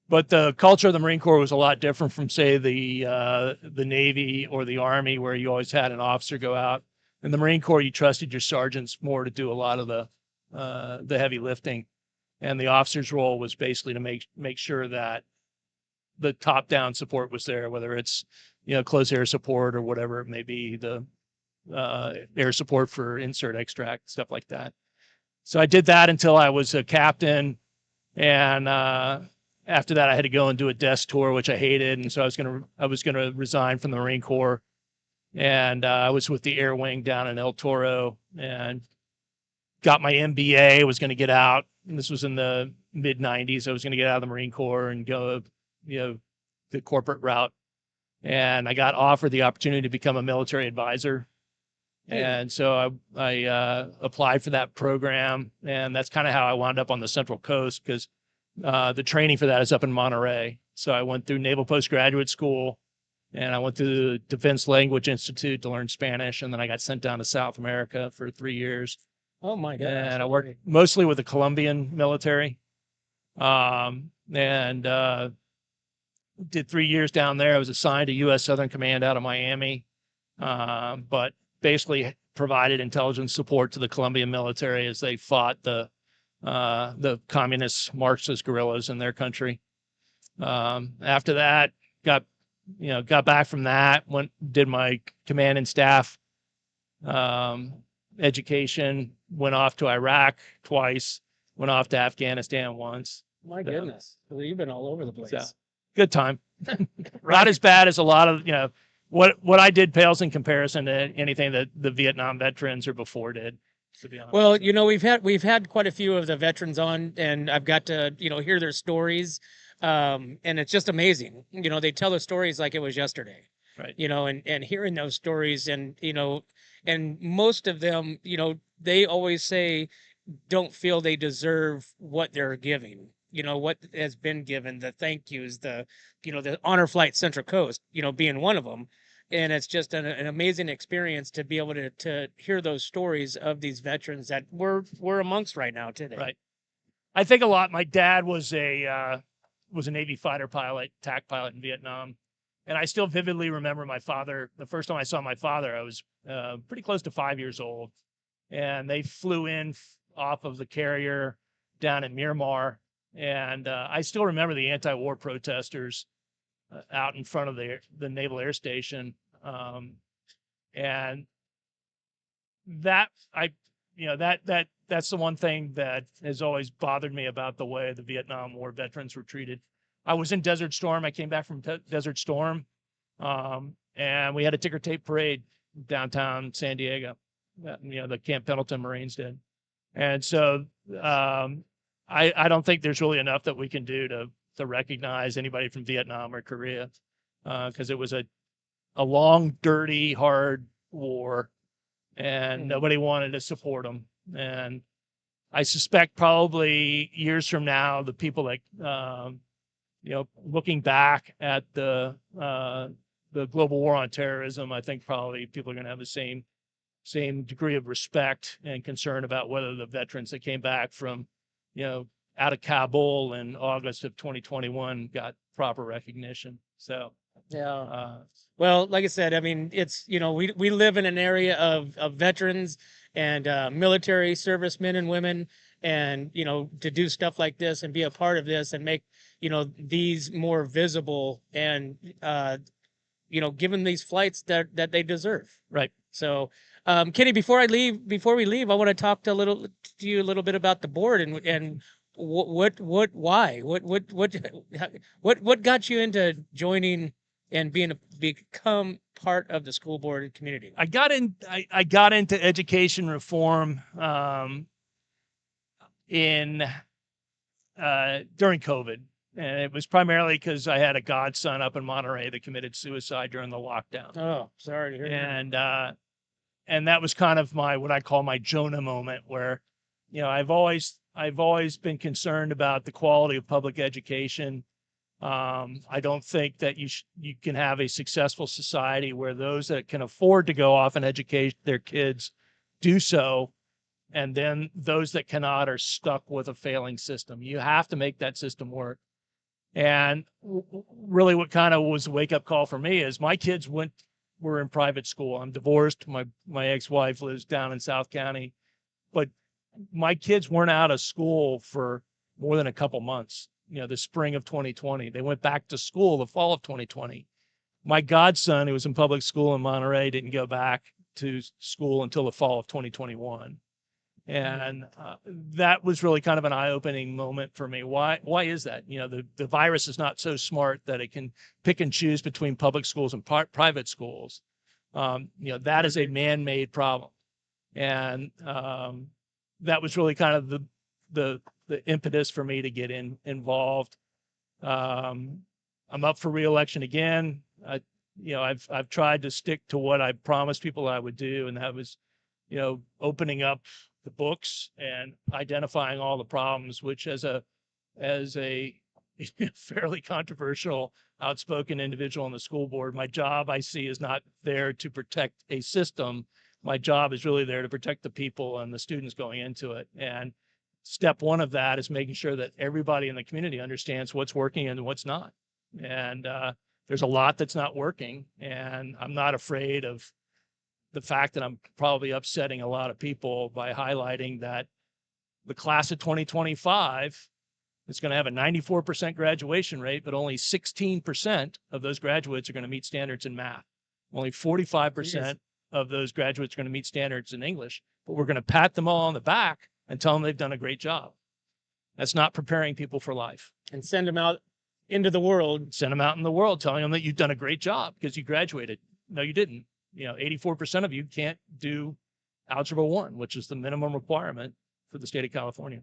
But the culture of the Marine Corps was a lot different from, say, the Navy or the Army, where you always had an officer go out. In the Marine Corps, you trusted your sergeants more to do a lot of the heavy lifting, and the officer's role was basically to make sure that the top-down support was there, whether it's close air support or whatever it may be, the air support for insert extract, stuff like that. So I did that until I was a captain, and after that I had to go and do a desk tour, which I hated, and so I was gonna resign from the Marine Corps. And I was with the Air Wing down in El Toro and got my MBA, was going to get out. And this was in the mid 90s. I was going to get out of the Marine Corps and go, the corporate route. And I got offered the opportunity to become a military advisor. And so I applied for that program. And that's kind of how I wound up on the Central Coast, because the training for that is up in Monterey. So I went through Naval Postgraduate School, and I went to the Defense Language Institute to learn Spanish, and then I got sent down to South America for 3 years. Oh my gosh. And I worked mostly with the Colombian military. Did 3 years down there. I was assigned to U.S. Southern Command out of Miami, but basically provided intelligence support to the Colombian military as they fought the communist Marxist guerrillas in their country. After that, got back from that, did my command and staff education, went off to Iraq twice, went off to Afghanistan once. My goodness. You've been all over the place. So, good time. Not as bad as a lot of, what I did pales in comparison to anything that the Vietnam veterans or before did, to be honest. Well, we've had quite a few of the veterans on, and I've got to, hear their stories. And it's just amazing. They tell their stories like it was yesterday. Right. And hearing those stories, and and most of them, they always say don't feel they deserve what they're giving. What has been given, the thank yous, the honor flight Central Coast, being one of them. And it's just an amazing experience to be able to hear those stories of these veterans that we're amongst right now today. Right. I think a lot. My dad was a Navy fighter pilot, TAC pilot in Vietnam. And I still vividly remember my father. The first time I saw my father, I was pretty close to 5 years old. And they flew in off of the carrier down in Miramar. And I still remember the anti-war protesters out in front of the Naval Air Station. And that's the one thing that has always bothered me about the way the Vietnam War veterans were treated. I was in Desert Storm. I came back from Desert Storm, and we had a ticker tape parade downtown San Diego. The Camp Pendleton Marines did. And so I don't think there's really enough that we can do to recognize anybody from Vietnam or Korea, because it was a long, dirty, hard war, and nobody wanted to support them. And I suspect probably years from now, the people that looking back at the global war on terrorism, I think probably people are going to have the same degree of respect and concern about whether the veterans that came back from, out of Kabul in August of 2021 got proper recognition. So, yeah. Well, like I said, I mean, it's, we live in an area of veterans and military servicemen and women, and, to do stuff like this and be a part of this and make, these more visible and, given these flights that they deserve. Right. So, Kenny, before we leave, I want to talk to you a little bit about the board and why, what got you into joining and become part of the school board community? I got into education reform during COVID. And it was primarily because I had a godson up in Monterey that committed suicide during the lockdown. Oh, sorry to hear that. And that was kind of what I call my Jonah moment, where, I've always been concerned about the quality of public education. I don't think that you can have a successful society where those that can afford to go off and educate their kids do so, and then those that cannot are stuck with a failing system. You have to make that system work. And really what kind of was a wake-up call for me is my kids were in private school. I'm divorced. My ex-wife lives down in South County. But my kids weren't out of school for more than a couple months, the spring of 2020. They went back to school the fall of 2020. My godson, who was in public school in Monterey, didn't go back to school until the fall of 2021. And that was really kind of an eye-opening moment for me. Why is that? The virus is not so smart that it can pick and choose between public schools and private schools. That is a man-made problem. And that was really kind of the impetus for me to get involved. I'm up for re-election again. I've tried to stick to what I promised people I would do, and that was, opening up the books and identifying all the problems, which as a fairly controversial, outspoken individual on the school board, my job I see is not there to protect a system. My job is really there to protect the people and the students going into it. And step one of that is making sure that everybody in the community understands what's working and what's not. And there's a lot that's not working, and I'm not afraid of the fact that I'm probably upsetting a lot of people by highlighting that the class of 2025 is going to have a 94% graduation rate, but only 16% of those graduates are going to meet standards in math. Only 45% of those graduates are going to meet standards in English, but we're going to pat them all on the back and tell them they've done a great job. That's not preparing people for life. And send them out into the world. Send them out in the world, telling them that you've done a great job because you graduated. No, you didn't. 84% of you can't do Algebra 1, which is the minimum requirement for the state of California.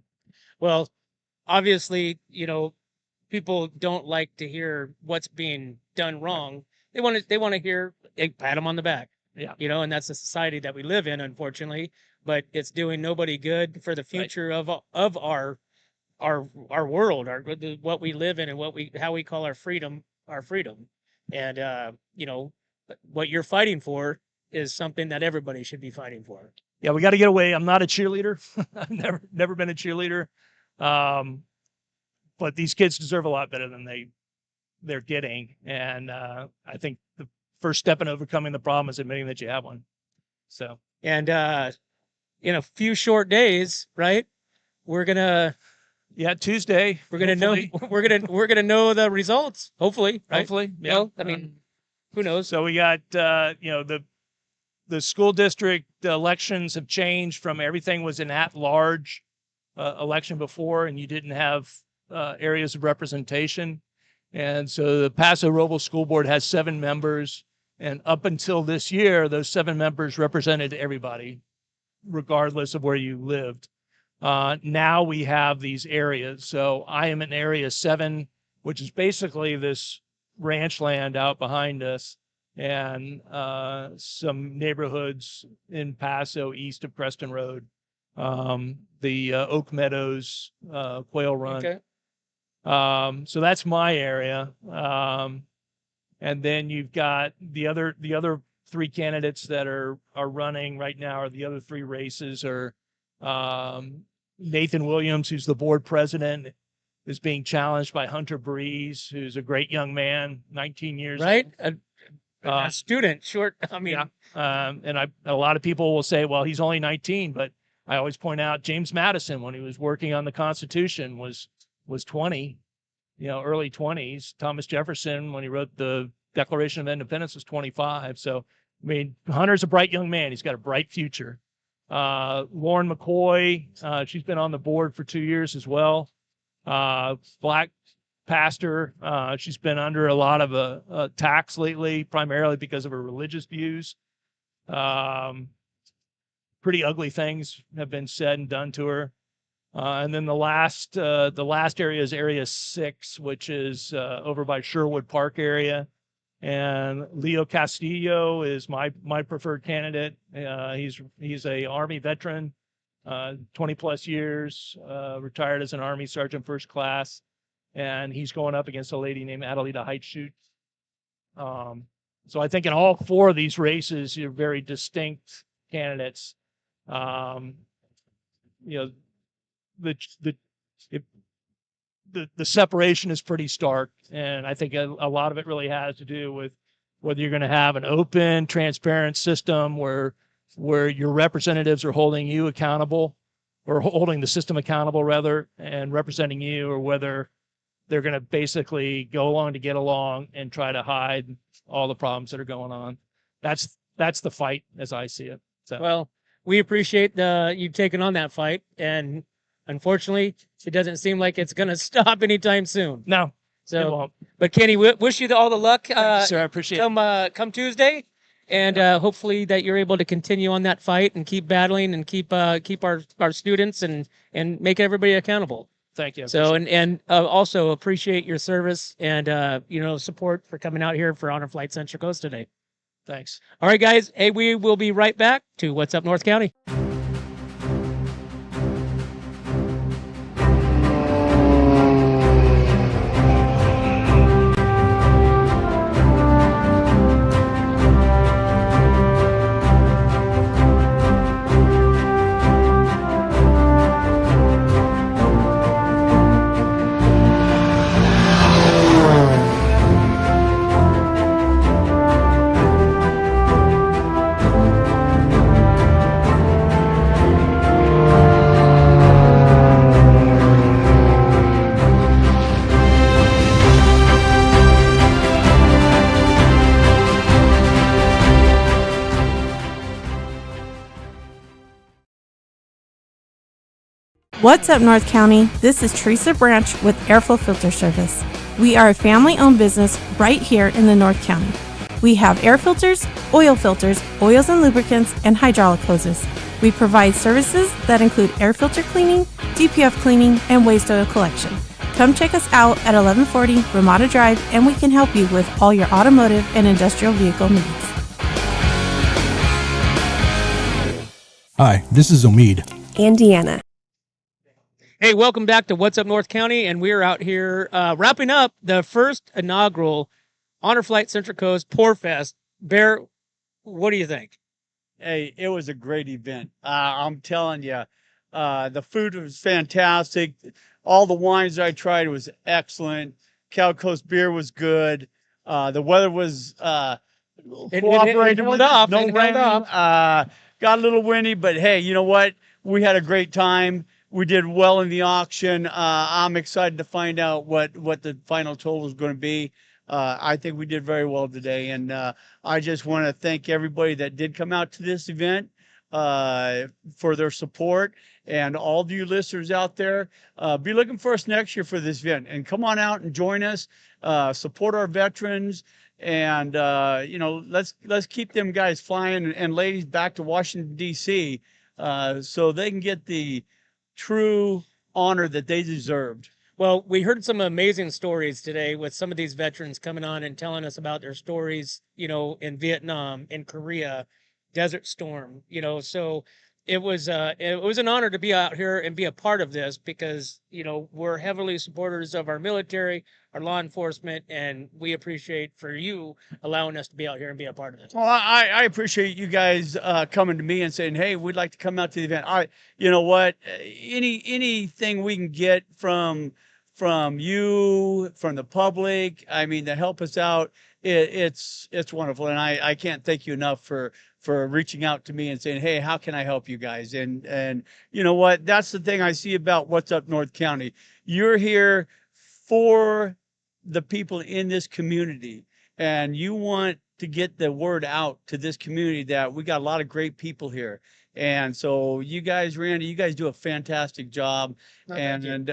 Well, obviously, people don't like to hear what's being done wrong. They want to hear a pat them on the back. Yeah. And that's the society that we live in, unfortunately. But it's doing nobody good for the future of our world, what we live in, and how we call our freedom. And what you're fighting for is something that everybody should be fighting for. Yeah, we got to get away. I'm not a cheerleader. I've never been a cheerleader. But these kids deserve a lot better than they're getting. And I think the first step in overcoming the problem is admitting that you have one. So, and in a few short days, right? We're gonna Tuesday. We're gonna know the results. Hopefully, right? Hopefully, yeah. Well, I mean, who knows? So we got the school district elections have changed from everything was an at-large election before, and you didn't have areas of representation. And so the Paso Robles School Board has 7 members, and up until this year, those 7 members represented everybody, regardless of where you lived. Now we have these areas. So I am in area 7, which is basically this ranch land out behind us, and some neighborhoods in Paso east of Preston Road, the Oak Meadows, Quail Run. Okay. So that's my area. And then you've got the other 3 candidates that are running right now, or the other 3 races are Nathan Williams, who's the board president, is being challenged by Hunter Breeze, who's a great young man, 19 years Right? old. A student, short. I mean, And a lot of people will say, well, he's only 19, but I always point out James Madison, when he was working on the Constitution, was 20, early 20s. Thomas Jefferson, when he wrote the Declaration of Independence, was 25. So, I mean, Hunter's a bright young man. He's got a bright future. Lauren McCoy, she's been on the board for 2 years as well. Black pastor. She's been under a lot of attacks lately, primarily because of her religious views. Pretty ugly things have been said and done to her. And then the last area is area 6, which is over by Sherwood Park area. And Leo Castillo is my preferred candidate. He's a Army veteran, 20 plus years, retired as an Army Sergeant First Class, and he's going up against a lady named Adelita Heitschutt. So I think in all 4 of these races, you're very distinct candidates. The separation is pretty stark, and I think a lot of it really has to do with whether you're going to have an open, transparent system where your representatives are holding you accountable, or holding the system accountable rather, and representing you, or whether they're going to basically go along to get along and try to hide all the problems that are going on. That's the fight as I see it. So. Well, we appreciate you taking on that fight, and unfortunately, it doesn't seem like it's going to stop anytime soon. No, it so won't. But Kenny, wish you all the luck. Thank you, sir. I appreciate it. Come Tuesday, and hopefully that you're able to continue on that fight and keep battling and keep our students and make everybody accountable. Thank you. So and also appreciate your service and support for coming out here for Honor Flight Central Coast today. Thanks. All right, guys. Hey, we will be right back to What's Up North County. What's up, North County? This is Teresa Branch with Airflow Filter Service. We are a family-owned business right here in the North County. We have air filters, oils and lubricants, and hydraulic hoses. We provide services that include air filter cleaning, DPF cleaning, and waste oil collection. Come check us out at 1140 Ramada Drive, and we can help you with all your automotive and industrial vehicle needs. Hi, this is Omid. And Deanna. Hey, welcome back to What's Up North County, and we're out here wrapping up the first inaugural Honor Flight Central Coast Pour Fest. Bear, what do you think? Hey, it was a great event. I'm telling you, the food was fantastic. All the wines that I tried was excellent. Cow Coast beer was good. The weather was cooperating with us. No rain. Got a little windy, but hey, you know what? We had a great time. We did well in the auction. I'm excited to find out what the final total is going to be. I think we did very well today, and I just want to thank everybody that did come out to this event for their support, and all of you listeners out there, be looking for us next year for this event, and come on out and join us, support our veterans, and let's keep them guys flying and ladies back to Washington D.C. So they can get the true honor that they deserved. Well, we heard some amazing stories today with some of these veterans coming on and telling us about their stories, in Vietnam, in Korea, Desert Storm, so it was an honor to be out here and be a part of this because, we're heavily supporters of our military, our law enforcement, and we appreciate for you allowing us to be out here and be a part of this. Well, I appreciate you guys coming to me and saying, "Hey, we'd like to come out to the event." You know what? Anything we can get from you, from the public, I mean, to help us out, it's wonderful, and I can't thank you enough for reaching out to me and saying, "Hey, how can I help you guys?" And you know what? That's the thing I see about What's Up North County. You're here for the people in this community, and you want to get the word out to this community that we got a lot of great people here. And so you guys, Randy, you guys do a fantastic job. Thank you. And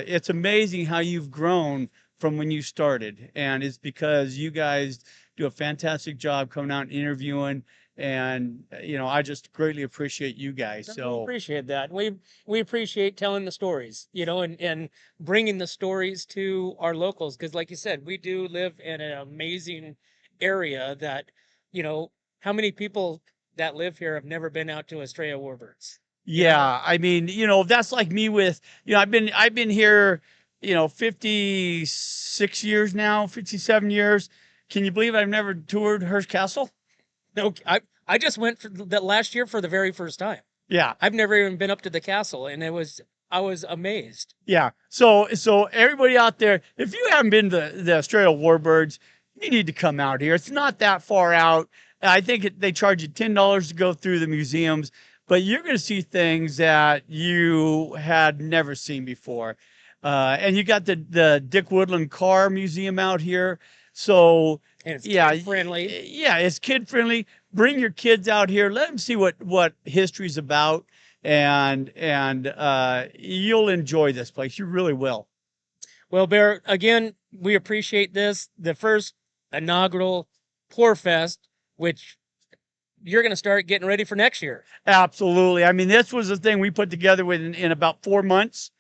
it's amazing how you've grown from when you started. And it's because you guys do a fantastic job coming out and interviewing. And, I just greatly appreciate you guys. We So appreciate that. We appreciate telling the stories, and bringing the stories to our locals because, like you said, we do live in an amazing area that, how many people that live here have never been out to Estrella Warbirds? yeah, I mean, that's like me with, I've been here, 56 years now, 57 years. Can you believe I've never toured Hearst Castle? No, I just went for that last year for the very first time. Yeah. I've never even been up to the castle, and I was amazed. Yeah. So everybody out there, if you haven't been to the Estrella Warbirds, you need to come out here. It's not that far out. I think they charge you $10 to go through the museums, but you're going to see things that you had never seen before. And you got the Dick Woodland Car Museum out here. So And it's kid friendly. yeah, it's kid friendly. Bring your kids out here. Let them see what history's about, and you'll enjoy this place. You really will. Well, Bear, again, we appreciate this. The first inaugural Pour Fest, which you're going to start getting ready for next year. Absolutely. I mean, this was a thing we put together in about 4 months.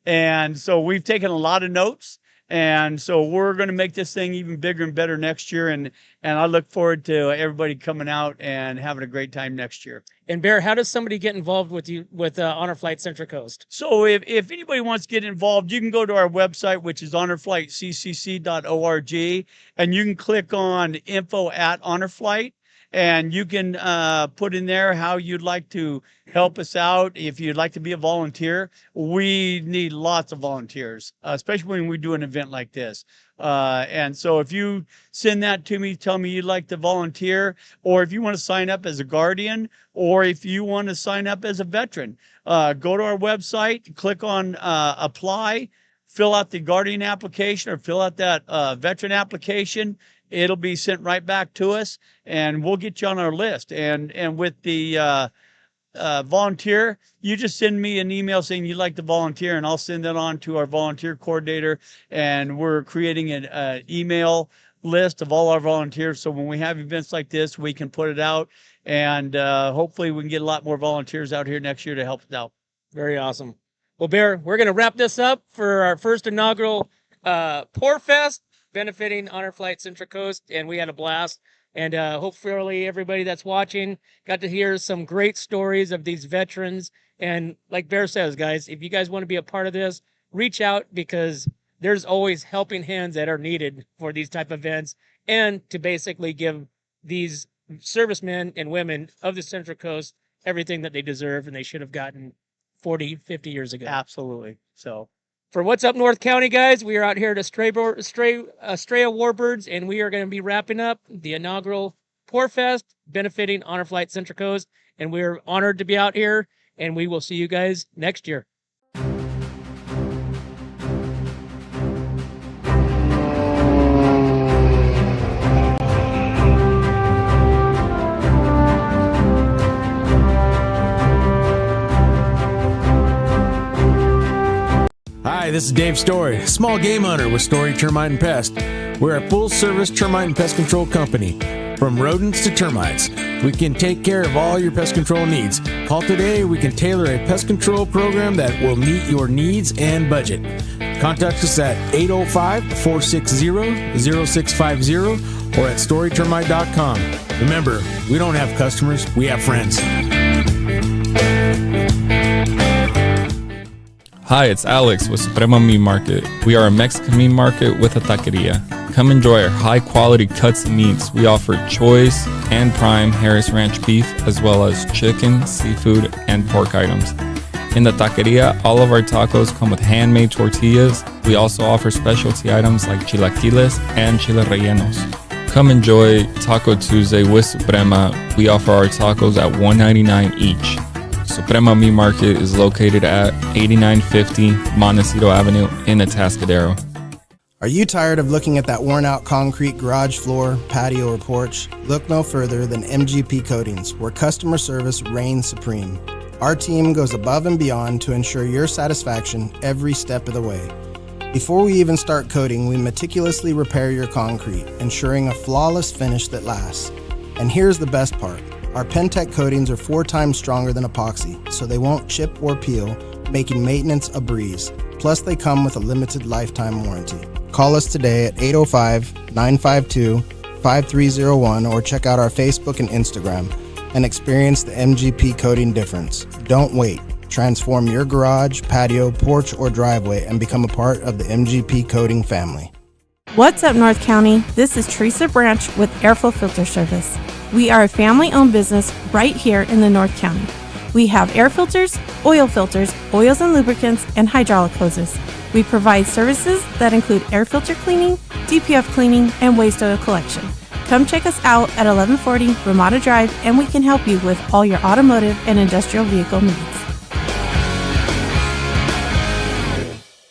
And so we've taken a lot of notes. And so we're going to make this thing even bigger and better next year. And I look forward to everybody coming out and having a great time next year. And Bear, how does somebody get involved with you with Honor Flight Central Coast? So if anybody wants to get involved, you can go to our website, which is honorflightccc.org, and you can click on info@honorflight. And you can put in there how you'd like to help us out. If you'd like to be a volunteer, we need lots of volunteers, especially when we do an event like this. And so if you send that to me, tell me you'd like to volunteer, or if you want to sign up as a guardian, or if you want to sign up as a veteran, go to our website, click on apply, fill out the guardian application or fill out that veteran application. It'll be sent right back to us, and we'll get you on our list. And with the volunteer, you just send me an email saying you'd like to volunteer, and I'll send that on to our volunteer coordinator. And we're creating an email list of all our volunteers, so when we have events like this, we can put it out, and hopefully we can get a lot more volunteers out here next year to help us out. Very awesome. Well, Bear, we're going to wrap this up for our first inaugural Pour Fest, benefiting Honor Flight Central Coast, and we had a blast. And hopefully everybody that's watching got to hear some great stories of these veterans. And like Bear says, guys, if you guys want to be a part of this, reach out because there's always helping hands that are needed for these type of events and to basically give these servicemen and women of the Central Coast everything that they deserve and they should have gotten 40, 50 years ago. Absolutely. So for What's Up North County, guys, we are out here at Estrella Warbirds, and we are going to be wrapping up the inaugural Pour Fest benefiting Honor Flight Central Coast, and we're honored to be out here, and we will see you guys next year. Hi, this is Dave Story, small game hunter with Story Termite and Pest. We're a full-service termite and pest control company. From rodents to termites, We can take care of all your pest control needs. Call today. We can tailor a pest control program that will meet your needs and budget. Contact us at 805-460-0650 or at storytermite.com. Remember, we don't have customers, we have friends. Hi, it's Alex with Suprema Meat Market. We are a Mexican meat market with a taqueria. Come enjoy our high-quality cuts and meats. We offer choice and prime Harris Ranch beef, as well as chicken, seafood, and pork items. In the taqueria, all of our tacos come with handmade tortillas. We also offer specialty items like chilaquiles and chile rellenos. Come enjoy Taco Tuesday with Suprema. We offer our tacos at $1.99 each. Suprema Meat Market is located at 8950 Montecito Avenue in Atascadero. Are you tired of looking at that worn out concrete garage floor, patio, or porch? Look no further than MGP Coatings, where customer service reigns supreme. Our team goes above and beyond to ensure your satisfaction every step of the way. Before we even start coating, we meticulously repair your concrete, ensuring a flawless finish that lasts. And here's the best part. Our Pentec coatings are 4 times stronger than epoxy, so they won't chip or peel, making maintenance a breeze. Plus, they come with a limited lifetime warranty. Call us today at 805-952-5301 or check out our Facebook and Instagram and experience the MGP coating difference. Don't wait. Transform your garage, patio, porch, or driveway and become a part of the MGP coating family. What's up, North County? This is Teresa Branch with Airflow Filter Service. We are a family-owned business right here in the North County. We have air filters, oils and lubricants, and hydraulic hoses. We provide services that include air filter cleaning, DPF cleaning, and waste oil collection. Come check us out at 1140 Ramada Drive, and we can help you with all your automotive and industrial vehicle needs.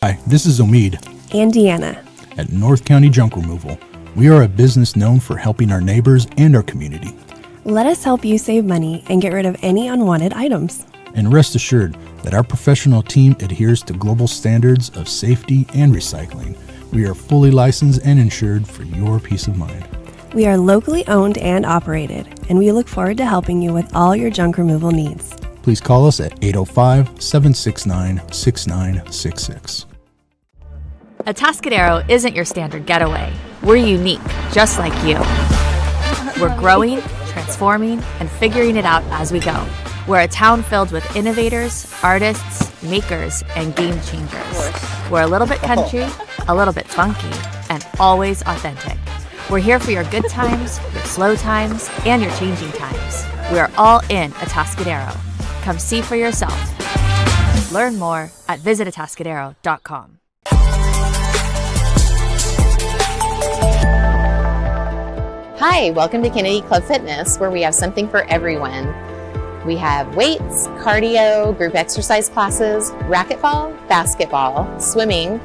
Hi, this is Omid And Deanna. at North County Junk Removal. We are a business known for helping our neighbors and our community. Let us help you save money and get rid of any unwanted items. And rest assured that our professional team adheres to global standards of safety and recycling. We are fully licensed and insured for your peace of mind. We are locally owned and operated, and we look forward to helping you with all your junk removal needs. Please call us at 805-769-6966. Atascadero isn't your standard getaway. We're unique, just like you. We're growing, transforming, and figuring it out as we go. We're a town filled with innovators, artists, makers, and game changers. We're a little bit country, a little bit funky, and always authentic. We're here for your good times, your slow times, and your changing times. We are all in Atascadero. Come see for yourself. Learn more at visitatascadero.com. Hi, welcome to Kennedy Club Fitness, where we have something for everyone. We have weights, cardio, group exercise classes, racquetball, basketball, swimming,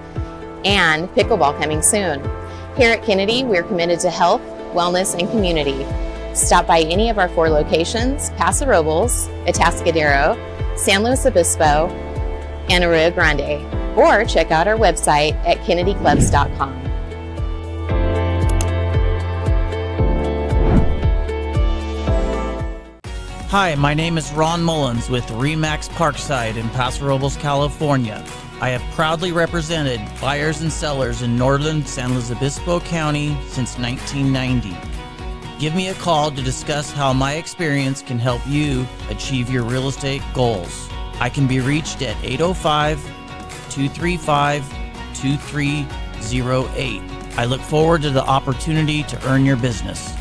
and pickleball coming soon. Here at Kennedy, we're committed to health, wellness, and community. Stop by any of our 4 locations: Paso Robles, Atascadero, San Luis Obispo, and Arroyo Grande, or check out our website at kennedyclubs.com. Hi, my name is Ron Mullins with Remax Parkside in Paso Robles, California. I have proudly represented buyers and sellers in northern San Luis Obispo County since 1990. Give me a call to discuss how my experience can help you achieve your real estate goals. I can be reached at 805-235-2308. I look forward to the opportunity to earn your business.